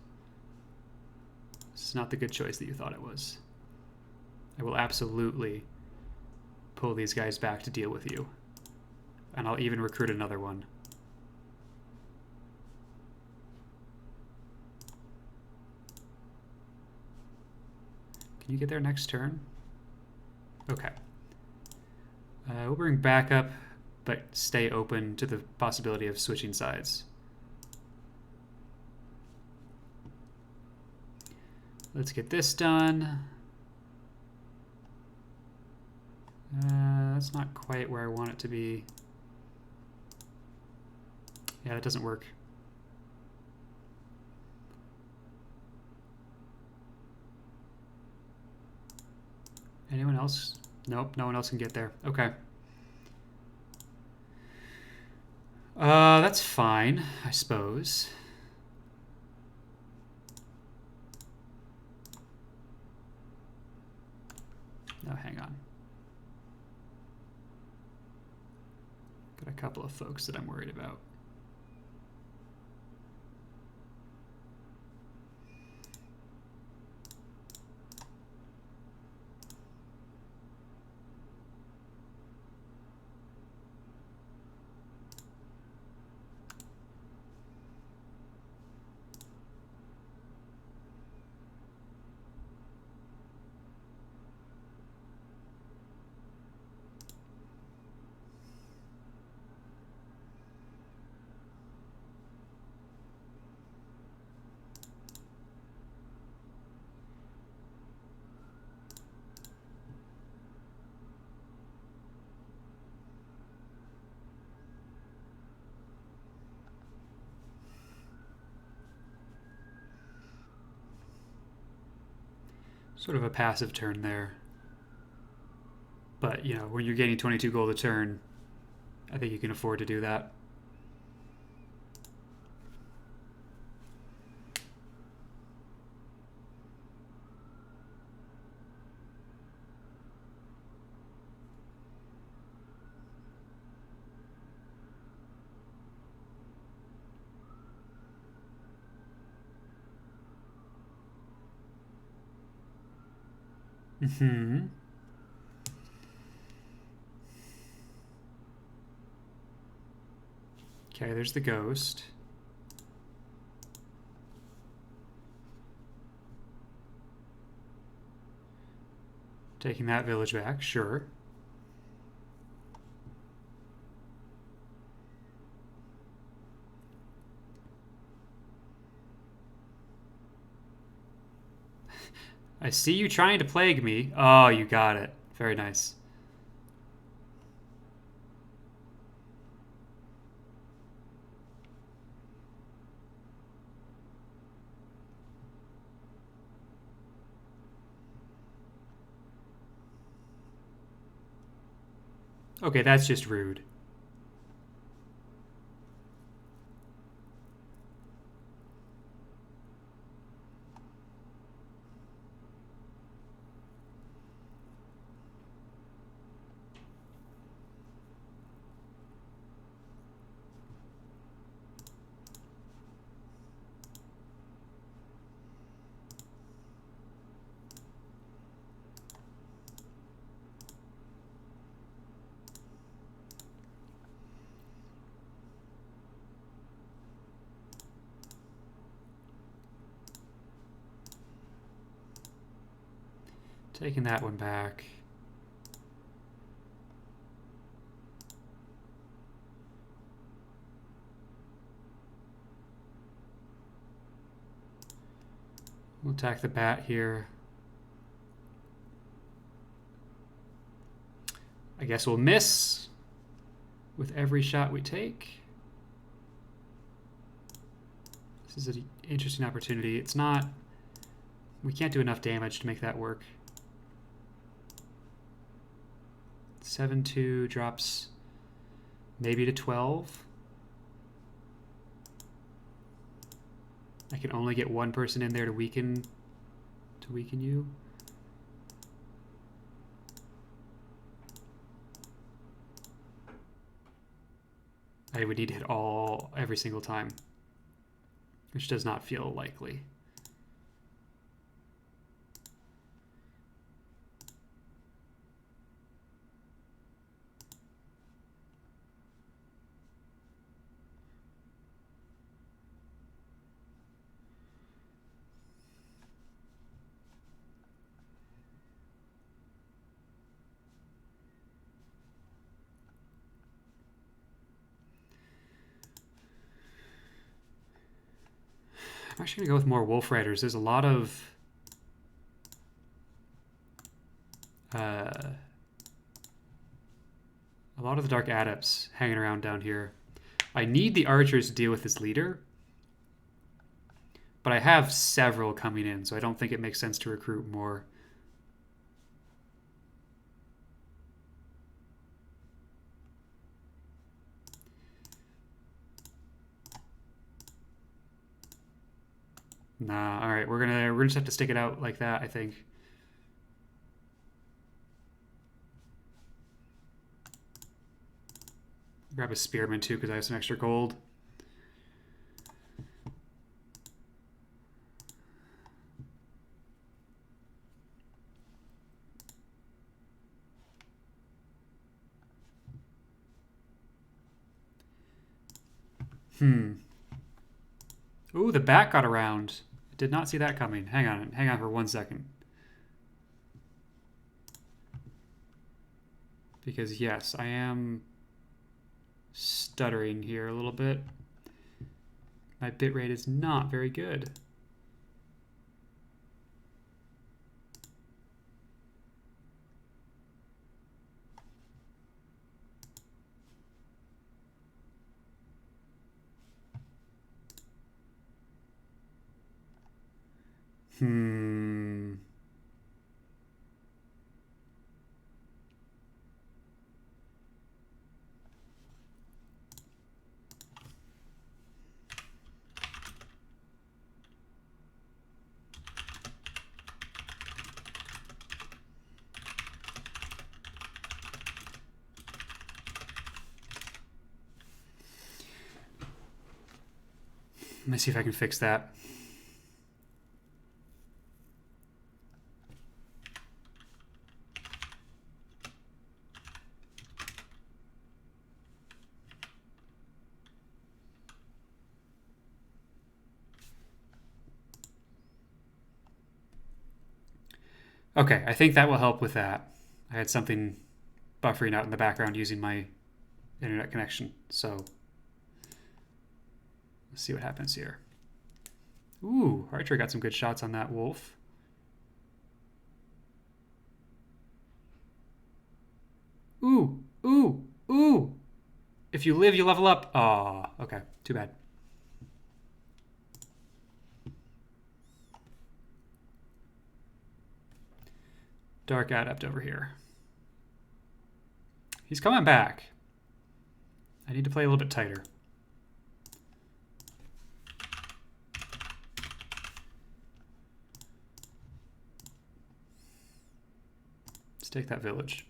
This is not the good choice that you thought it was. I will absolutely pull these guys back to deal with you. And I'll even recruit another one. Can you get there next turn? Okay. We'll bring backup, but stay open to the possibility of switching sides. Let's get this done. That's not quite where I want it to be. Yeah, that doesn't work. Anyone else? Nope, no one else can get there. Okay. That's fine, I suppose. No, hang on. Got a couple of folks that I'm worried about. Sort of a passive turn there. But, you know, when you're getting 22 gold a turn, I think you can afford to do that. Mm-hmm. Okay, there's the ghost. Taking that village back, sure. I see you trying to plague me. Oh, you got it. Very nice. Okay, that's just rude. Taking that one back. We'll attack the bat here. I guess we'll miss with every shot we take. This is an interesting opportunity. It's not... We can't do enough damage to make that work. 7-2 drops maybe to 12. I can only get one person in there to weaken you. I would need to hit every single time, which does not feel likely. I'm actually going to go with more Wolf Riders. There's a lot of the Dark Adepts hanging around down here. I need the archers to deal with this leader, but I have several coming in, so I don't think it makes sense to recruit more. Nah, all right, we're gonna just have to stick it out like that, I think. Grab a spearman too, because I have some extra gold. Ooh, the bat got around. Did not see that coming. Hang on for 1 second. Because yes, I am stuttering here a little bit. My bitrate is not very good. Let me see if I can fix that. Okay, I think that will help with that. I had something buffering out in the background using my internet connection, so let's see what happens here. Ooh, Archer got some good shots on that wolf. Ooh, ooh, ooh. If you live, you level up. Aw, okay, too bad. Dark Adept over here. He's coming back. I need to play a little bit tighter. Let's take that village.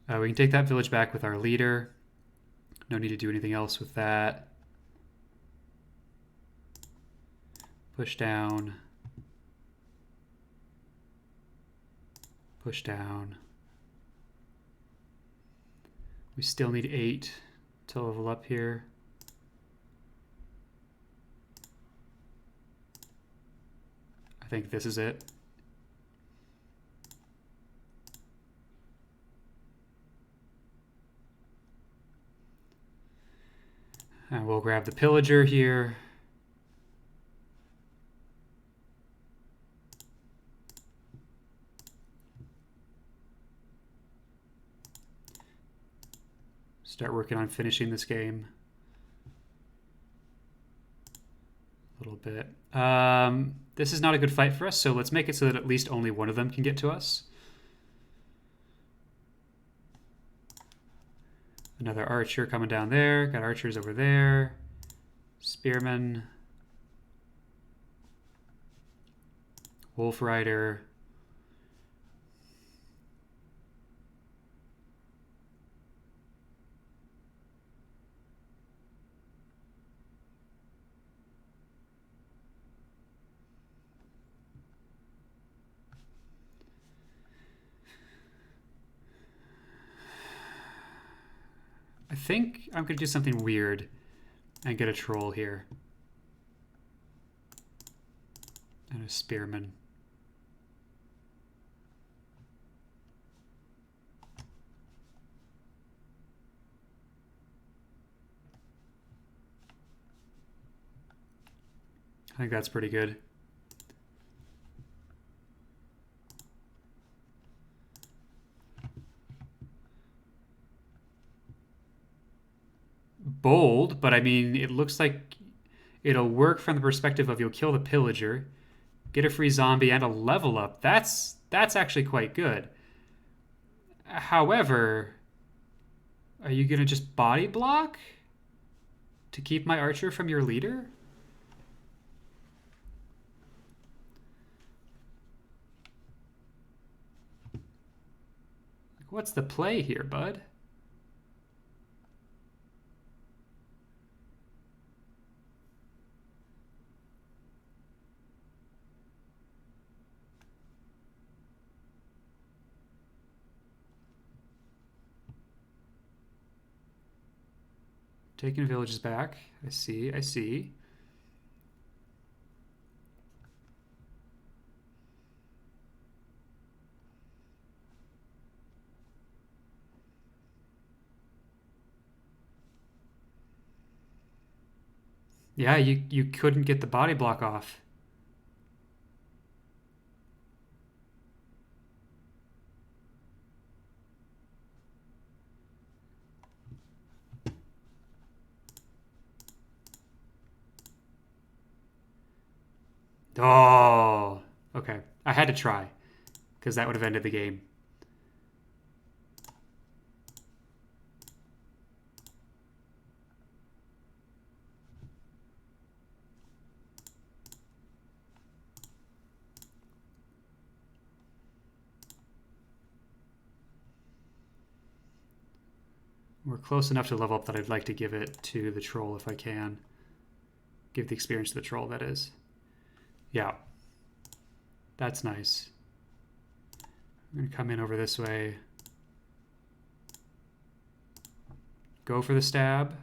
We can take that village back with our leader. No need to do anything else with that. Push down. Push down. We still need 8 to level up here. think this is it. And we'll grab the pillager here. Start working on finishing this game. A little bit. This is not a good fight for us, so let's make it so that at least only one of them can get to us. Another archer coming down there. Got archers over there. Spearman. Wolf Rider. I think I'm going to do something weird and get a troll here. And a spearman. I think that's pretty good. Bold, but I mean, it looks like it'll work from the perspective of you'll kill the pillager, get a free zombie, and a level up. That's actually quite good. However, are you going to just body block to keep my archer from your leader? What's the play here, bud? Taking villages back. I see, I see. Yeah, you couldn't get the body block off. Oh, okay. I had to try, because that would have ended the game. We're close enough to level up that I'd like to give it to the troll if I can. Give the experience to the troll, that is. Yeah. That's nice. I'm going to come in over this way. Go for the stab.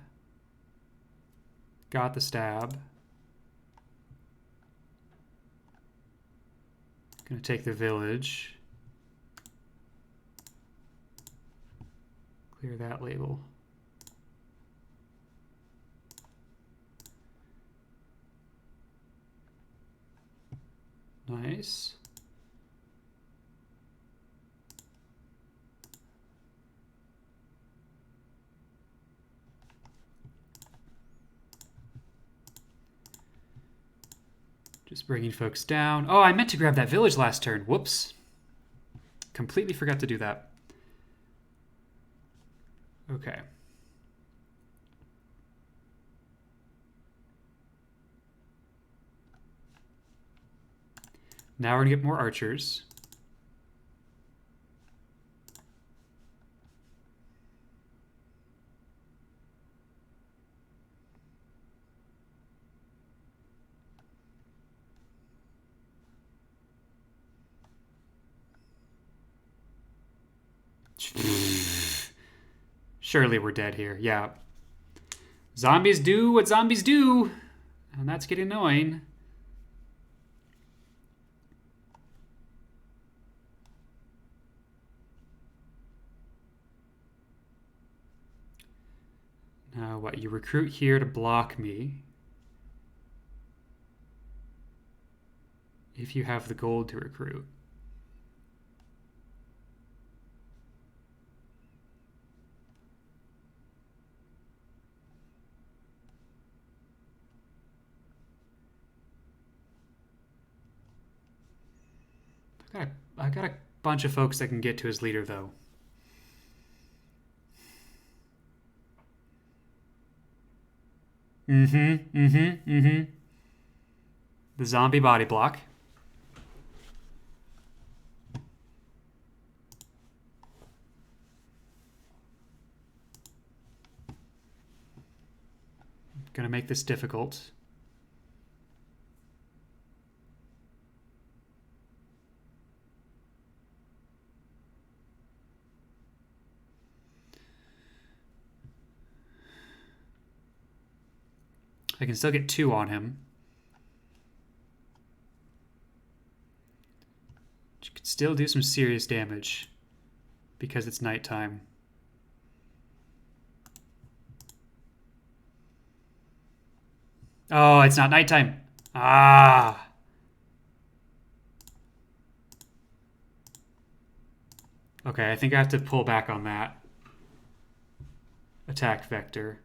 Got the stab. Going to take the village. Clear that label. Nice. Just bringing folks down. Oh, I meant to grab that village last turn. Whoops. Completely forgot to do that. Okay. Now we're gonna get more archers. Surely we're dead here. Yeah. Zombies do what zombies do. And that's getting annoying. What, you recruit here to block me. If you have the gold to recruit. I got a bunch of folks that can get to his leader, though. The zombie body block. Gonna make this difficult. I can still get 2 on him. You could still do some serious damage because it's nighttime. Oh, it's not nighttime. Ah. Okay, I think I have to pull back on that attack vector.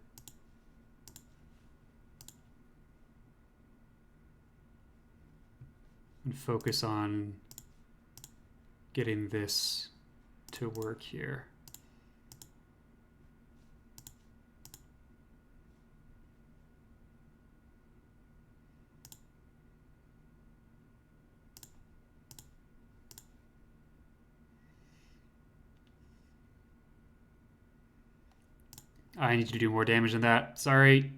And focus on getting this to work here. I need to do more damage than that. Sorry.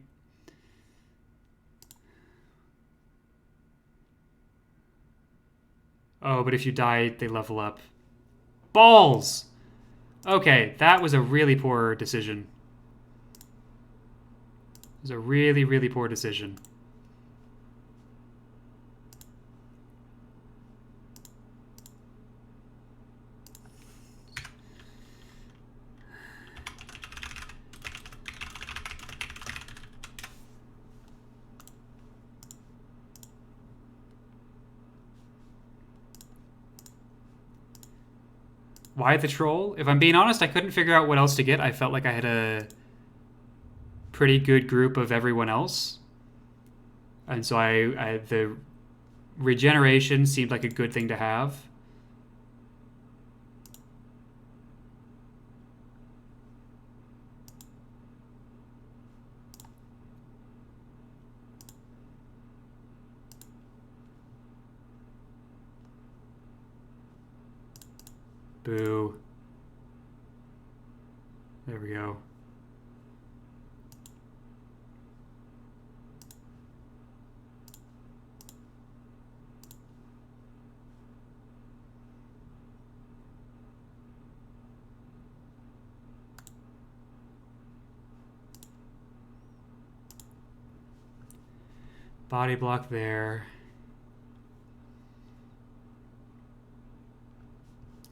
Oh, but if you die, they level up. Balls! Okay, that was a really poor decision. It was a really, really poor decision. Why the troll? If I'm being honest, I couldn't figure out what else to get. I felt like I had a pretty good group of everyone else. And so the regeneration seemed like a good thing to have. Boo. There we go. Body block there.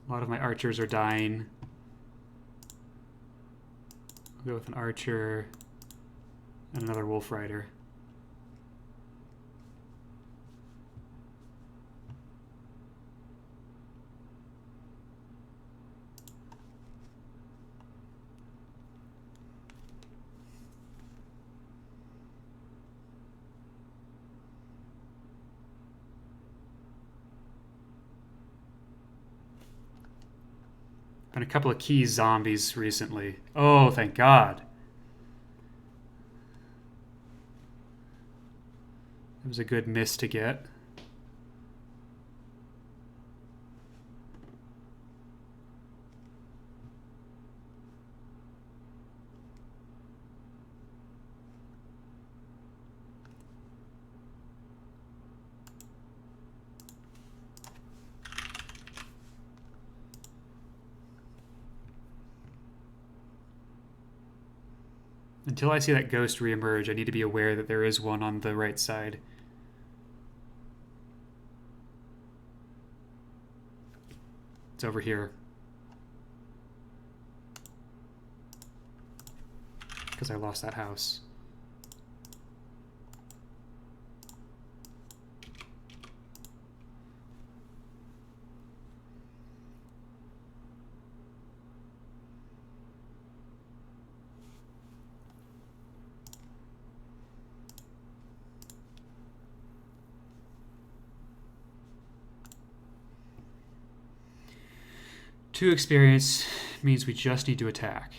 A lot of my archers are dying. I'll go with an archer and another wolf rider. Been a couple of key zombies recently. Oh, thank God. It was a good miss to get. Until I see that ghost reemerge, I need to be aware that there is one on the right side. It's over here. because I lost that house. Two experience means we just need to attack.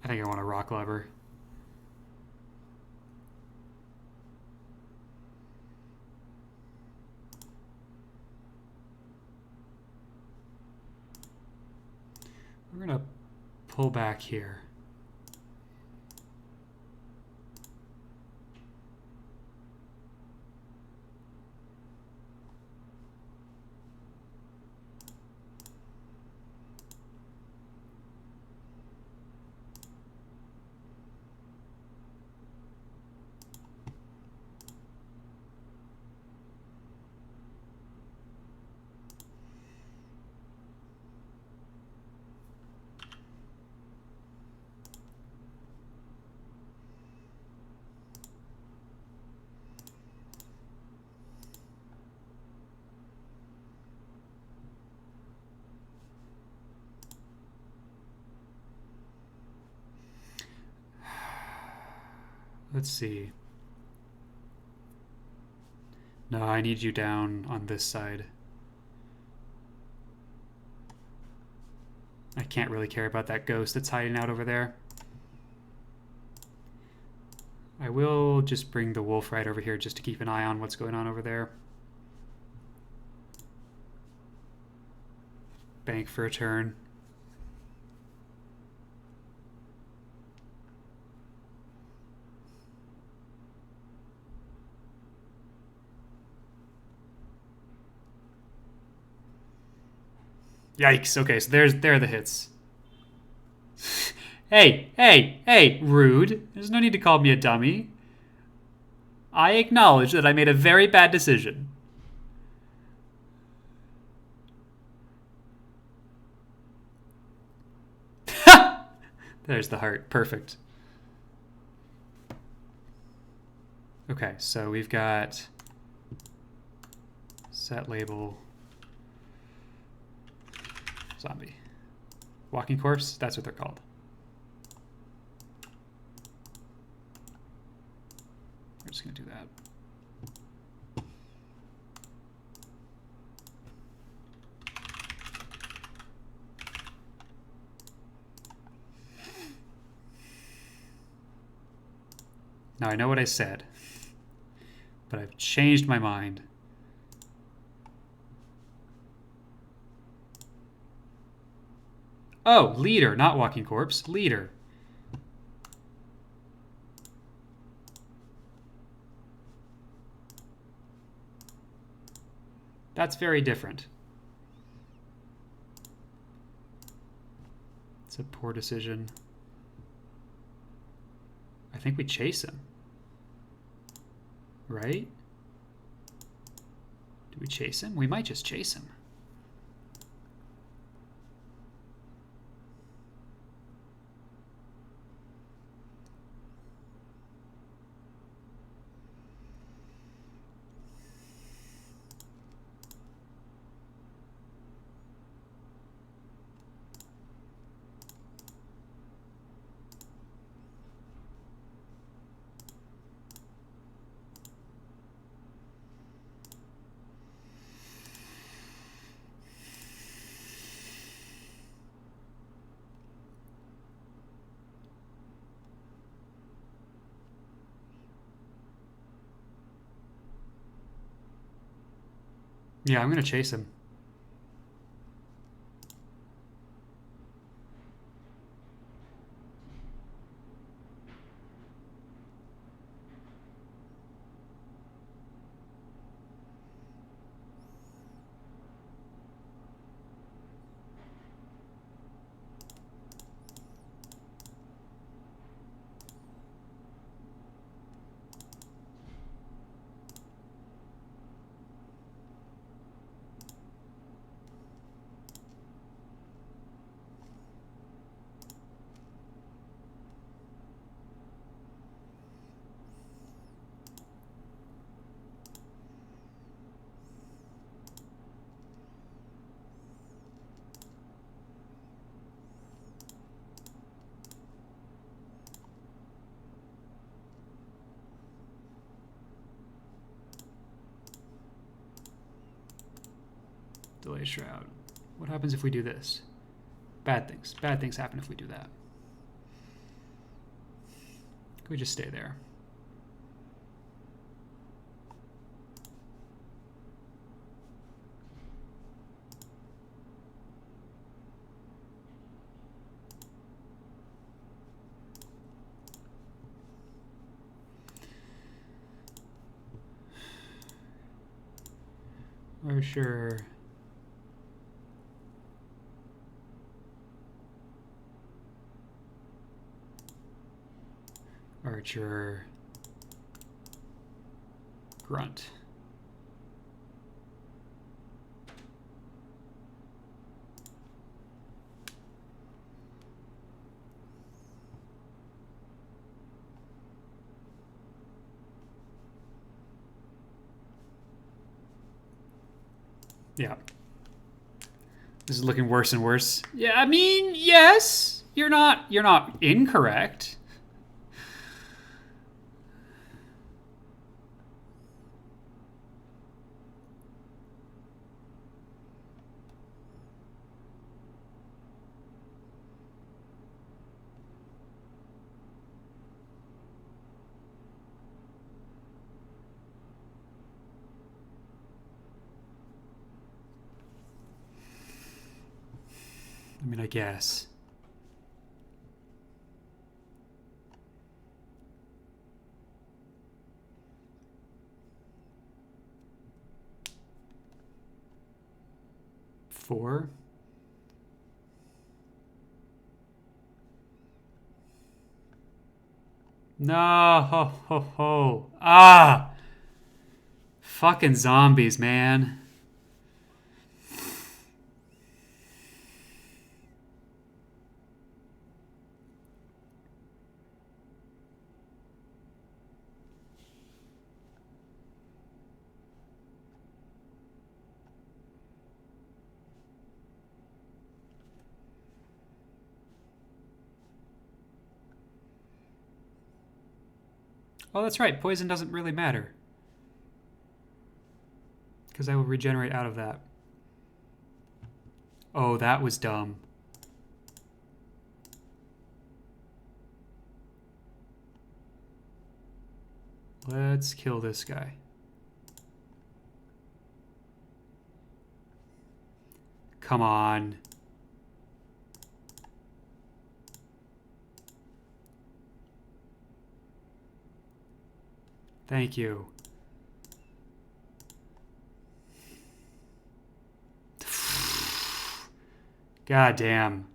I think I want a rock lever. We're going to pull back here. Let's see. No, I need you down on this side. I can't really care about that ghost that's hiding out over there. I will just bring the wolf right over here just to keep an eye on what's going on over there. Bank for a turn. Yikes. Okay, so there are the hits. Hey, rude. There's no need to call me a dummy. I acknowledge that I made a very bad decision. There's the heart. Perfect. Okay, so we've got set label zombie. Walking corpse, that's what they're called. We're just going to do that. Now I know what I said, but I've changed my mind. Oh, leader, not walking corpse. Leader. That's very different. It's a poor decision. I think we chase him. Right? Do we chase him? We might just chase him. Yeah, I'm going to chase him. Delay shroud. What happens if we do this? Bad things. Bad things happen if we do that. Could we just stay there? Sure. Archer. Grunt. Yeah. This is looking worse and worse. Yeah, I mean, yes. You're not incorrect. I mean, I guess. Four. No, ho, ho, ho. Ah! Fucking zombies, man. Oh, that's right. Poison doesn't really matter. Because I will regenerate out of that. Oh, that was dumb. Let's kill this guy. Come on. Thank you. God damn.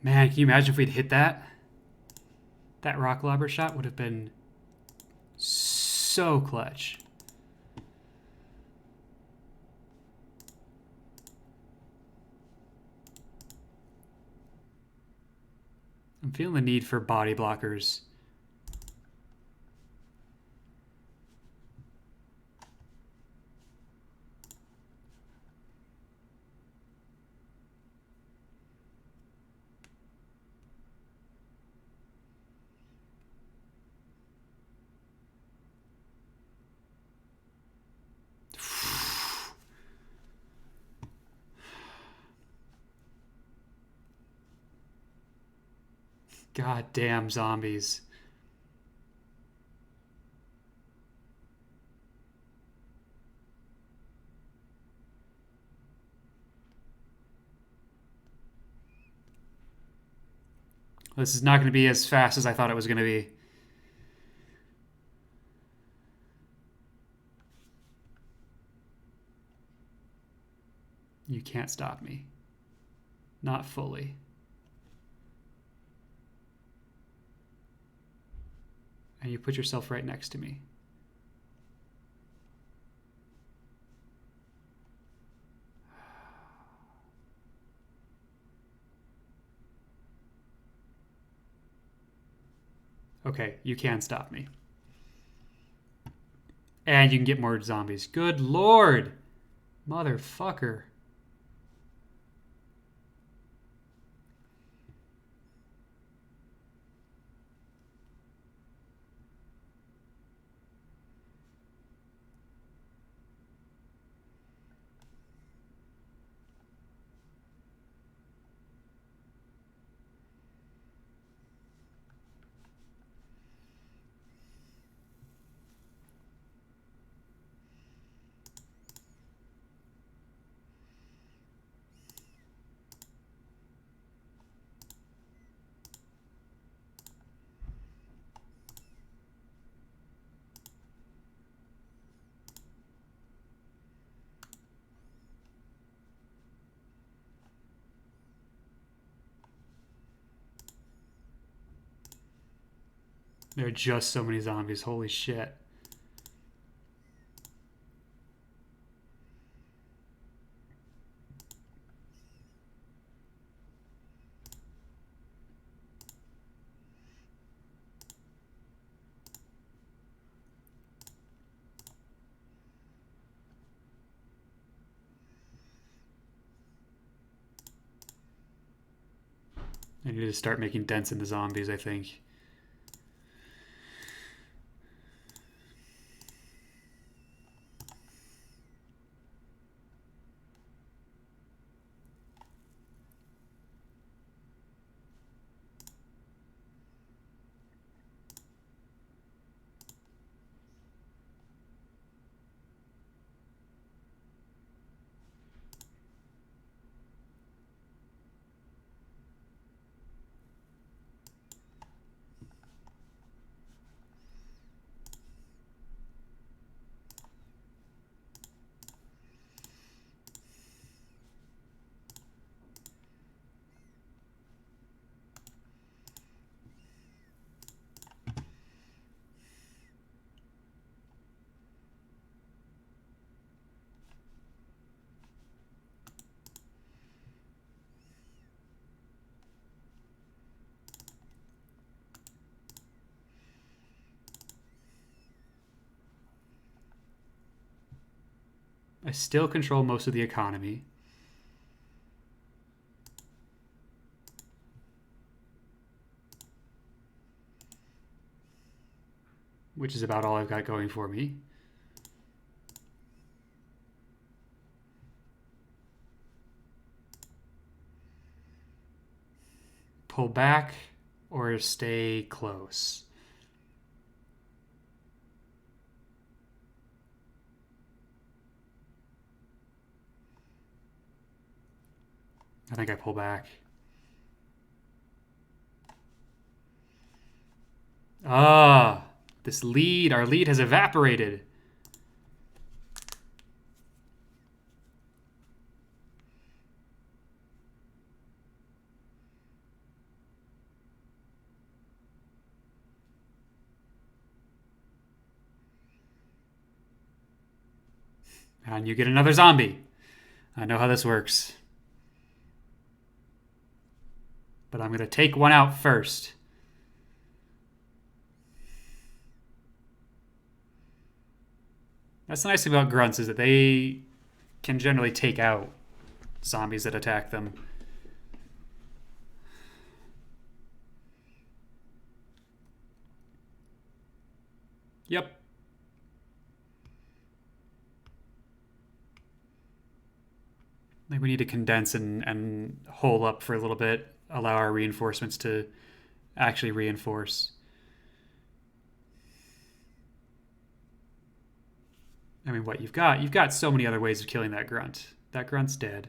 Man, can you imagine if we'd hit that? That rock lobber shot would have been so clutch. I'm feeling the need for body blockers. God damn zombies. This is not going to be as fast as I thought it was going to be. You can't stop me. Not fully. And you put yourself right next to me. Okay, you can stop me. And you can get more zombies. Good lord! Motherfucker. There are just so many zombies. Holy shit. I need to start making dents in the zombies, I think. I still control most of the economy. Which is about all I've got going for me. Pull back or stay close. I think I pull back. Ah, this lead, our lead has evaporated. And you get another zombie. I know how this works. But I'm going to take one out first. That's the nice thing about grunts is that they can generally take out zombies that attack them. Yep. I think we need to condense and hole up for a little bit, allow our reinforcements to actually reinforce. I mean, what you've got so many other ways of killing that grunt. That grunt's dead.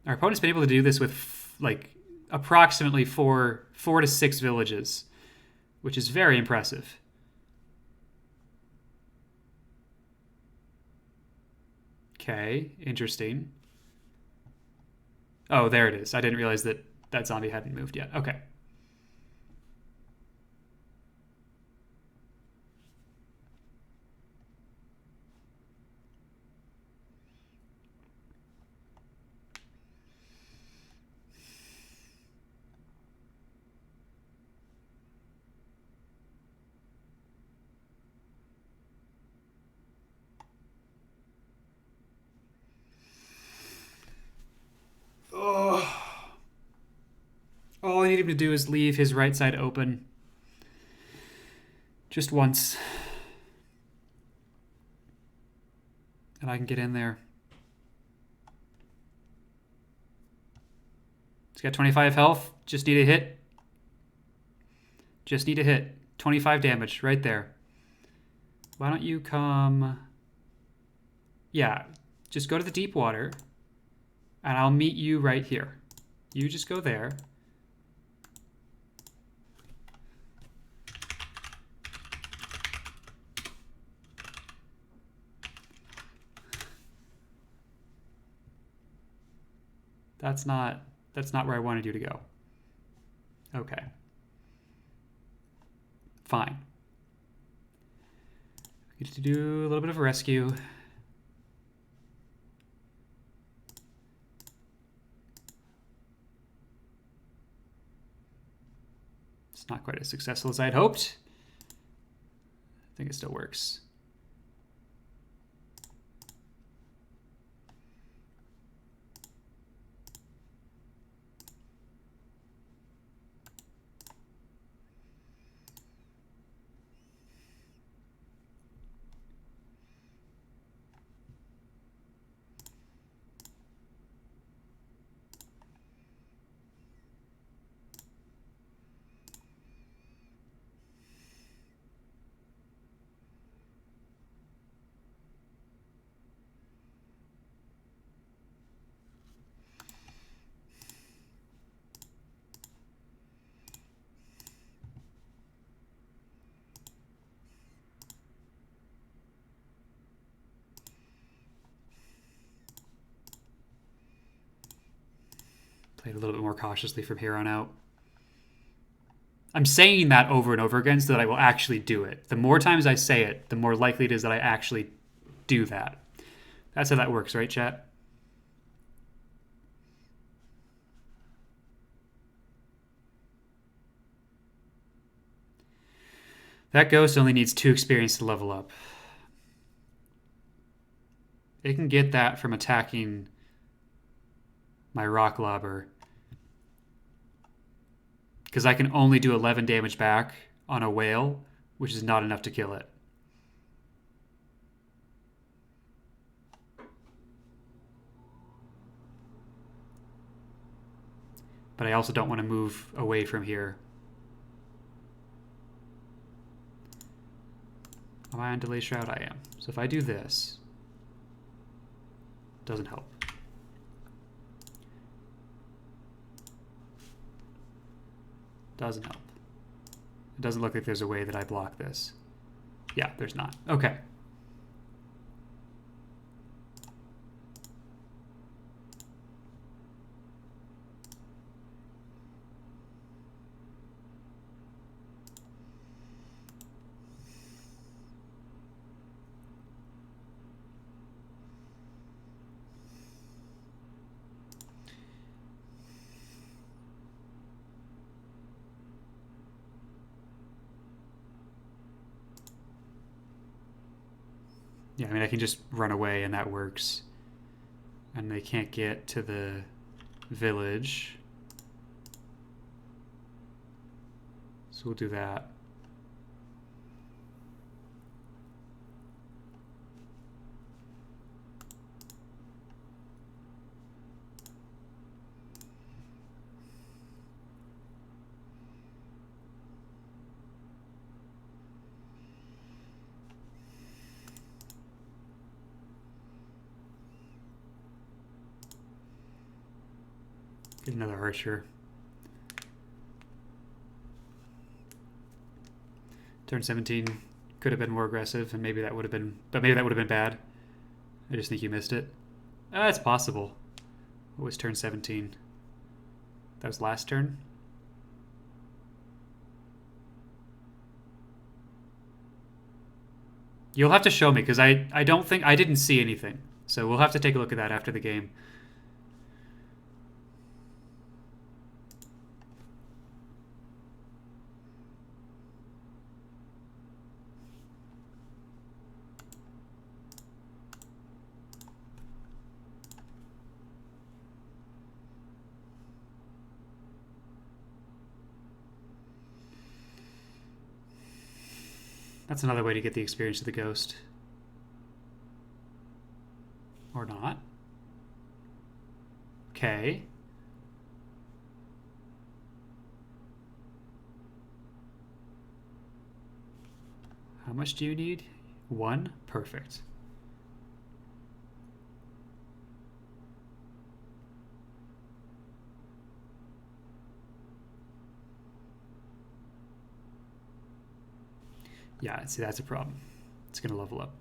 Our opponent's been able to do this with like approximately four to six villages, which is very impressive. Okay, interesting. Oh, there it is. I didn't realize that that zombie hadn't moved yet. Okay. need him to do is leave his right side open. Just once. And I can get in there. He's got 25 health. Just need a hit. Just need a hit. 25 damage right there. Why don't you come... Yeah, just go to the deep water. And I'll meet you right here. You just go there. That's not where I wanted you to go. Okay. Fine. We get to do a little bit of rescue. It's not quite as successful as I'd hoped. I think it still works. Played a little bit more cautiously from here on out. I'm saying that over and over again so that I will actually do it. The more times I say it, the more likely it is that I actually do that. That's how that works, right, chat? That ghost only needs 2 experience to level up. It can get that from attacking my rock lobber. Because I can only do 11 damage back on a whale, which is not enough to kill it. But I also don't want to move away from here. Am I on delay shroud? I am. So if I do this, it doesn't help. Doesn't help. It doesn't look like there's a way that I block this. Yeah, there's not. Okay. Yeah, I mean, I can just run away and that works. And they can't get to the village. So we'll do that. Get another archer. Turn 17 could have been more aggressive, and maybe that would have been, but maybe that would have been bad. I just think you missed it. It's possible. What was turn 17? That was last turn? You'll have to show me, because I don't think, I didn't see anything. So we'll have to take a look at that after the game. That's another way to get the experience of the ghost. Or not. Okay. How much do you need? 1? Perfect. Yeah, see, that's a problem. It's going to level up.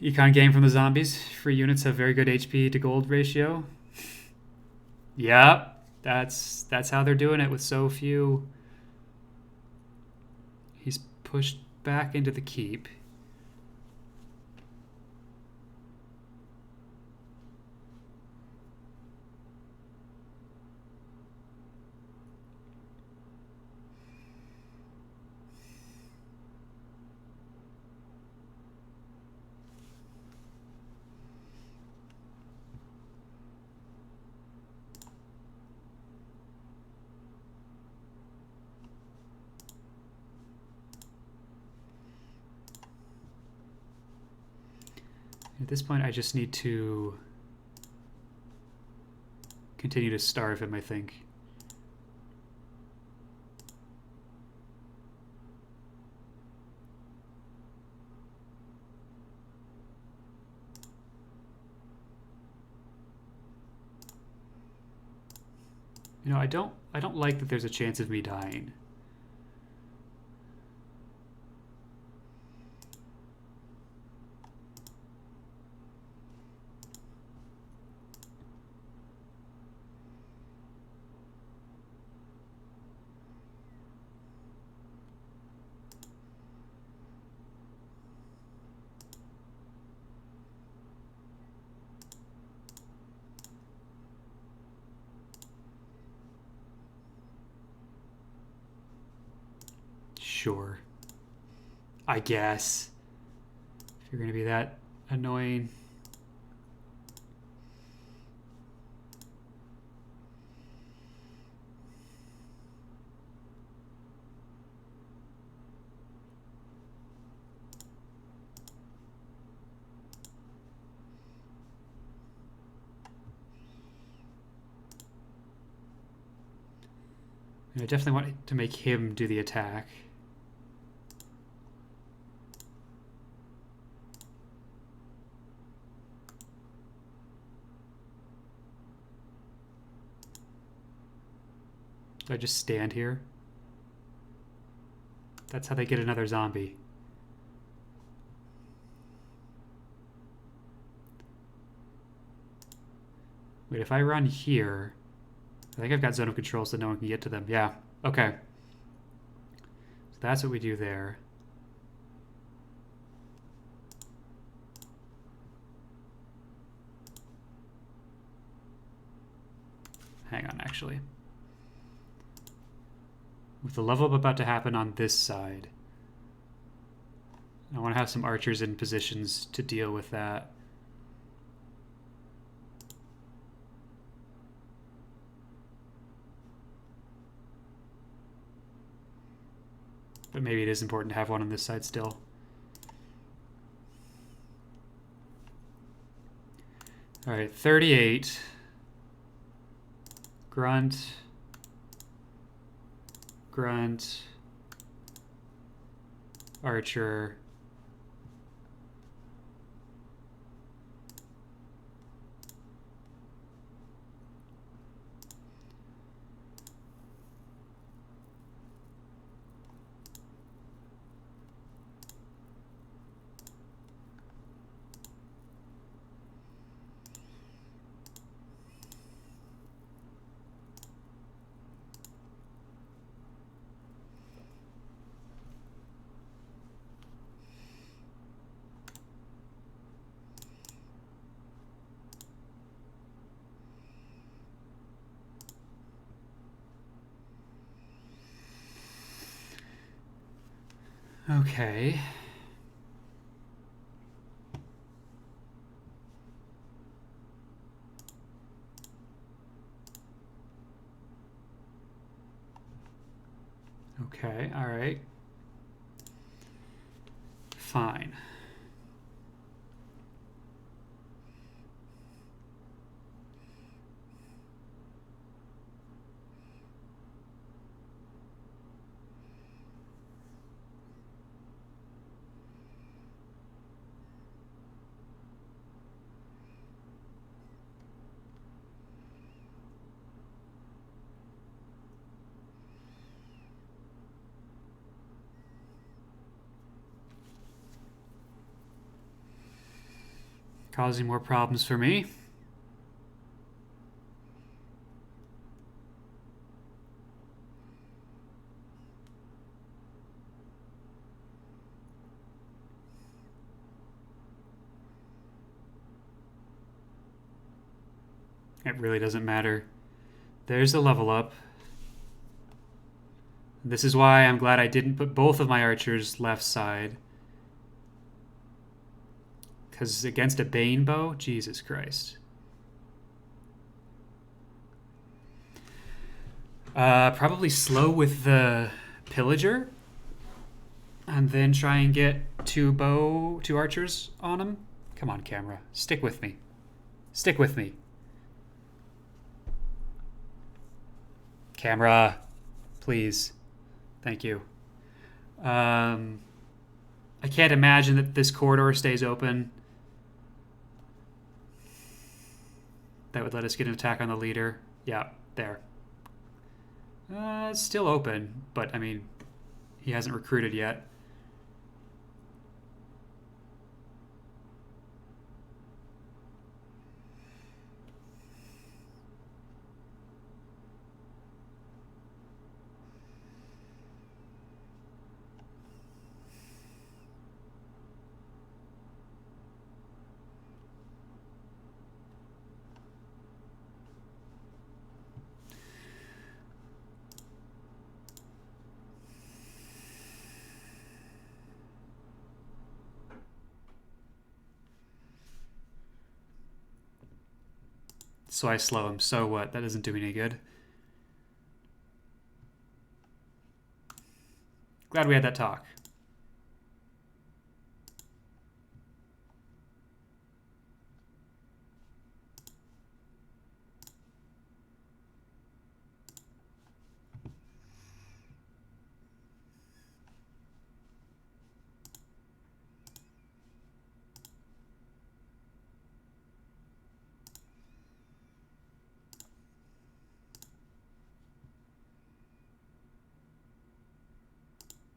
Econ game from the zombies. Free units have very good HP to gold ratio. Yep, that's how they're doing it with so few. He's pushed back into the keep. At this point, I just need to continue to starve him, I think. You know, I don't like that there's a chance of me dying. Sure. I guess. If you're going to be that annoying. I definitely want to make him do the attack. Do I just stand here? That's how they get another zombie. Wait, if I run here, I think I've got zone of control so no one can get to them. Yeah, okay. So that's what we do there. Hang on, actually. With the level up about to happen on this side, I want to have some archers in positions to deal with that. But maybe it is important to have one on this side still. All right, 38. Grunt. Grunt. Archer. Okay. Okay, all right. Fine. Causing more problems for me. It really doesn't matter. There's the level up. This is why I'm glad I didn't put both of my archers left side. Because against a Bane bow, Jesus Christ. Probably slow with the Pillager. And then try and get two archers on him. Come on, camera. Stick with me. Stick with me. Camera. Please. Thank you. I can't imagine that this corridor stays open. That would let us get an attack on the leader. Yeah, there. It's still open, but I mean, he hasn't recruited yet. So I slow him. So what? That doesn't do me any good. Glad we had that talk.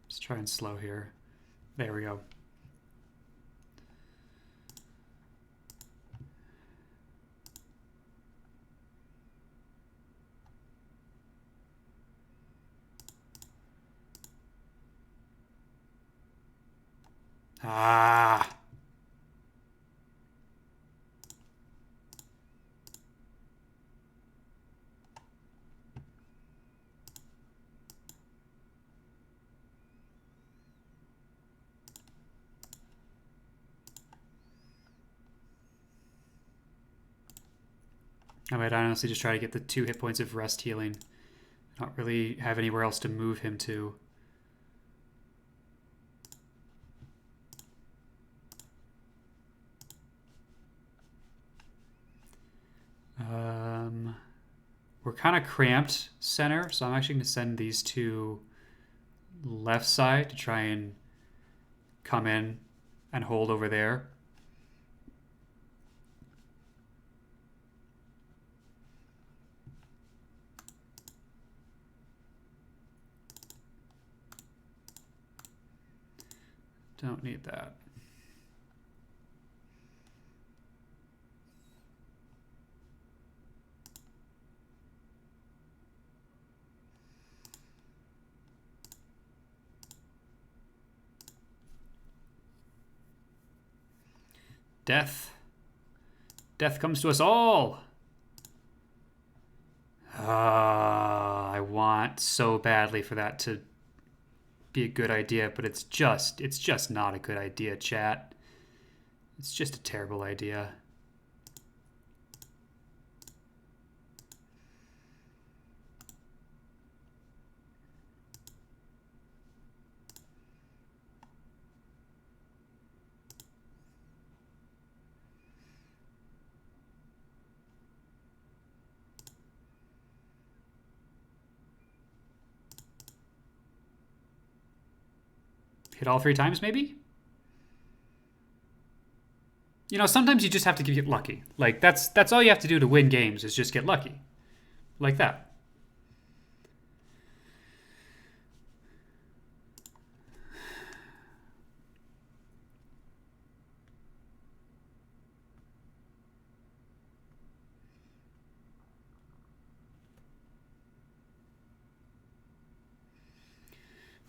Let's try and slow here. There we go. Ah. I might honestly just try to get the 2 hit points of rest healing. I don't really have anywhere else to move him to. We're kind of cramped center, so I'm actually going to send these 2 left side to try and come in and hold over there. Don't need that. Death. Death comes to us all. I want so badly for that to be a good idea, but it's just not a good idea, chat. It's just a terrible idea. Hit all 3 times, maybe? You know, sometimes you just have to get lucky. Like, that's all you have to do to win games is just get lucky. Like that.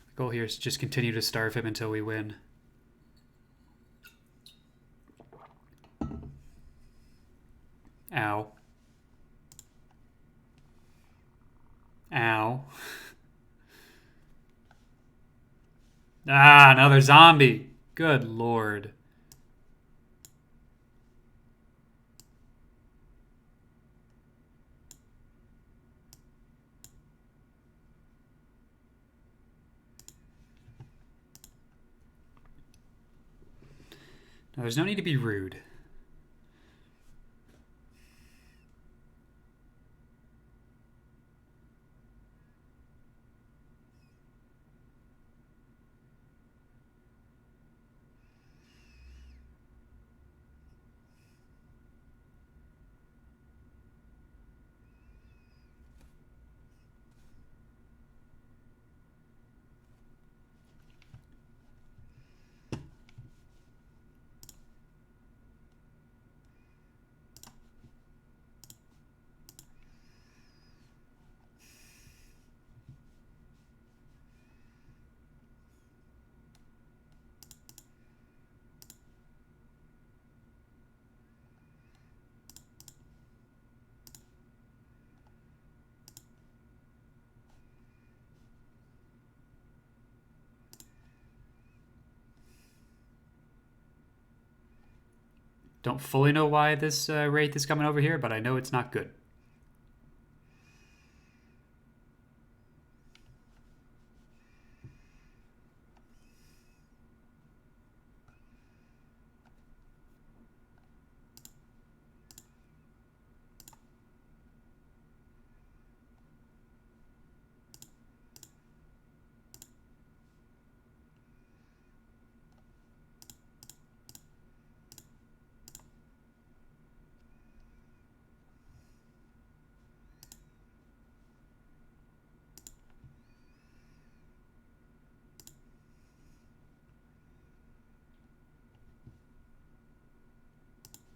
The goal here is to just continue to starve him until we win. Ow. Ow. Ah, another zombie. Good lord. Now, there's no need to be rude. Don't fully know why this Wraith is coming over here, but I know it's not good.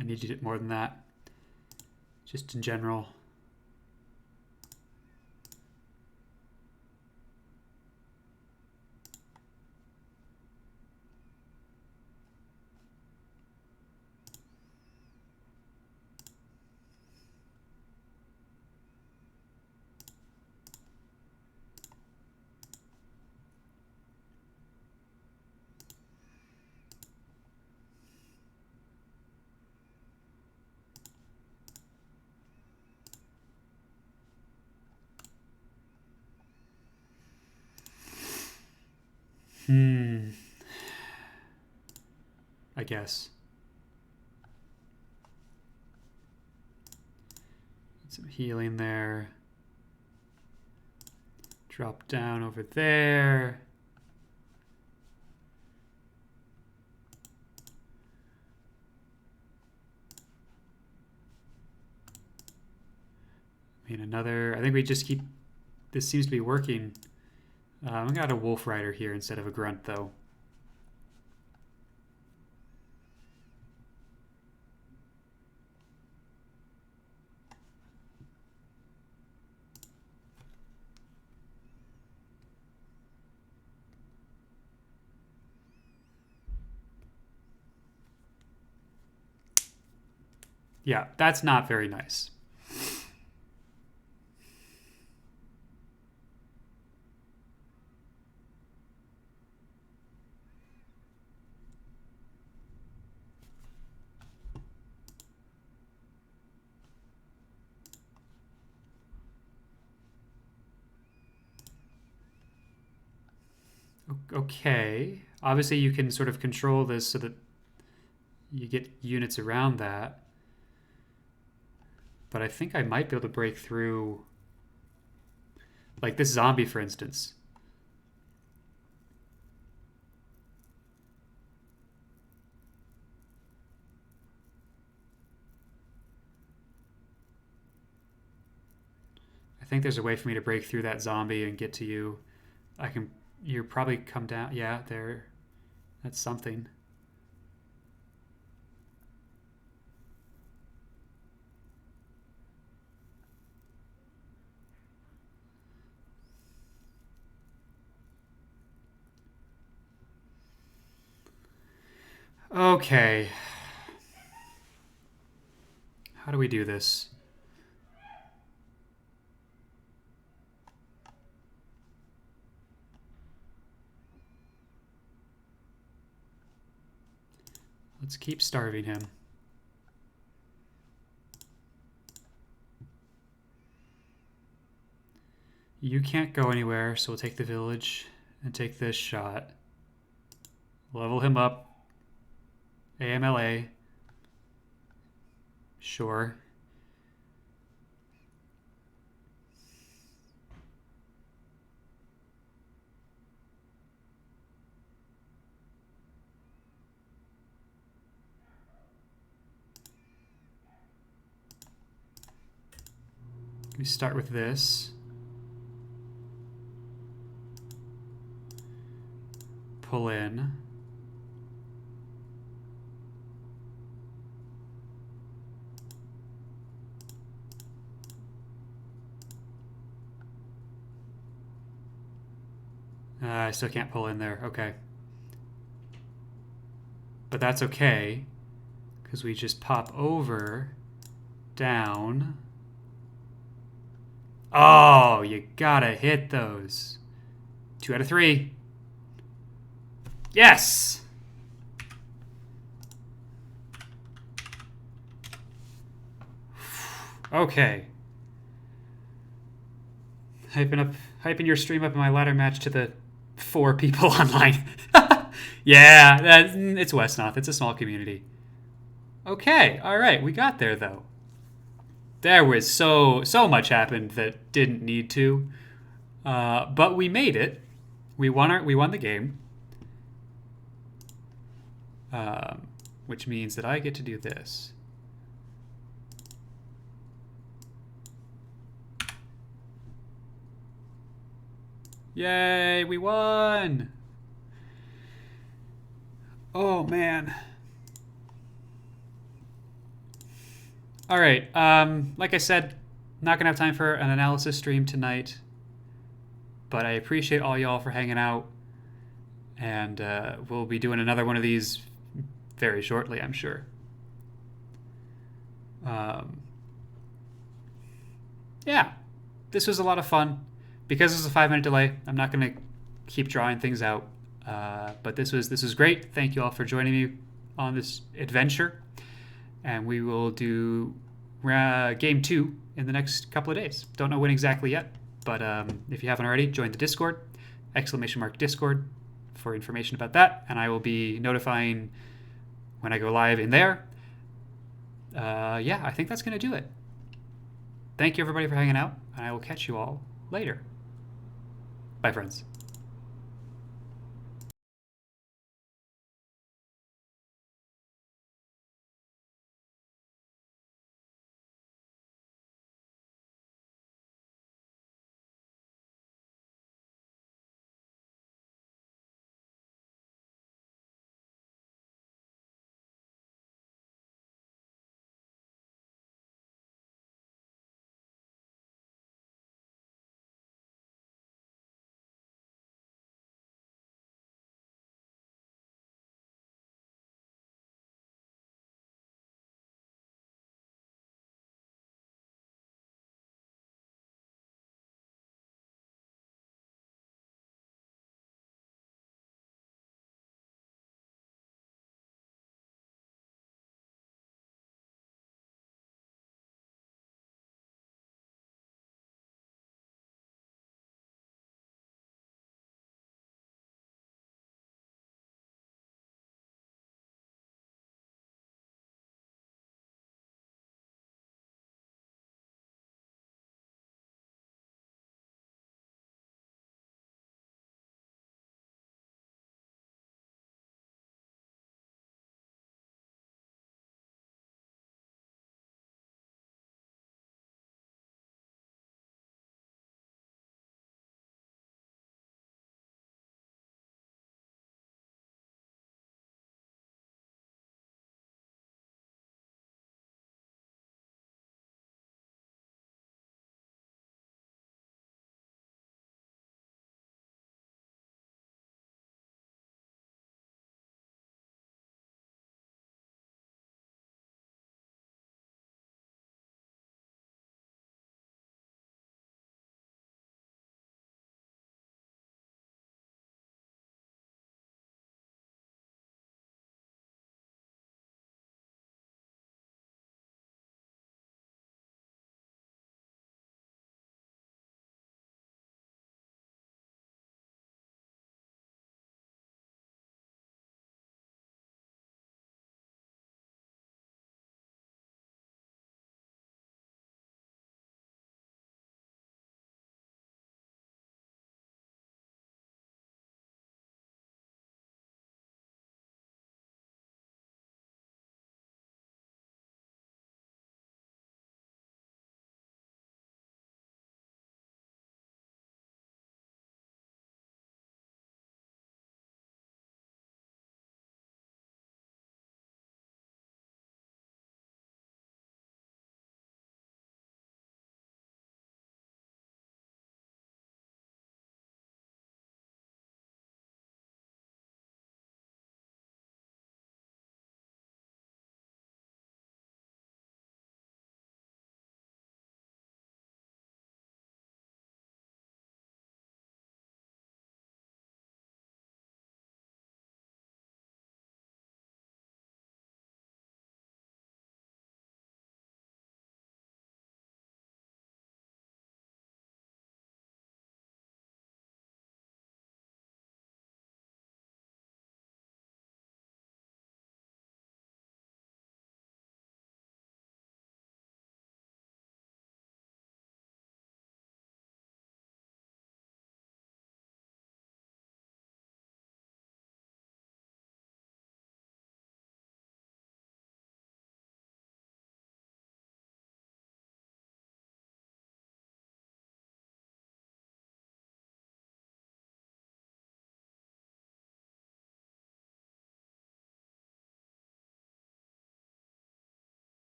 I need to do more than that. Just in general. I guess. Some healing there. Drop down over there. I mean, another. I think we just keep. This seems to be working. I got a Wolf Rider here instead of a Grunt, though. Yeah, that's not very nice. Okay. Obviously, you can sort of control this so that you get units around that. But I think I might be able to break through, like this zombie, for instance. I think there's a way for me to break through that zombie and get to you. I can. You probably come down. Yeah, there. That's something. Okay. How do we do this? Let's keep starving him. You can't go anywhere, so we'll take the village and take this shot. Level him up. AMLA. Sure. We start with this. Pull in. I still can't pull in there. Okay. But that's okay, because we just pop over, down. Oh, you gotta hit those. 2 out of 3. Yes! Okay. Hyping your stream up in my ladder match to the 4 people online. Yeah, it's Wesnoth. It's a small community. Okay, all right, we got there though. There was so much happened that didn't need to, but we made it. We won the game, which means that I get to do this. Yay, we won! Oh, man. All right, like I said, not going to have time for an analysis stream tonight, but I appreciate all y'all for hanging out, and we'll be doing another one of these very shortly, I'm sure. Yeah, this was a lot of fun. Because there's a 5-minute delay, I'm not going to keep drawing things out. But this was great. Thank you all for joining me on this adventure. And we will do game 2 in the next couple of days. Don't know when exactly yet, but if you haven't already, join the Discord, !Discord, for information about that. And I will be notifying when I go live in there. Yeah, I think that's going to do it. Thank you, everybody, for hanging out, and I will catch you all later. Bye, friends.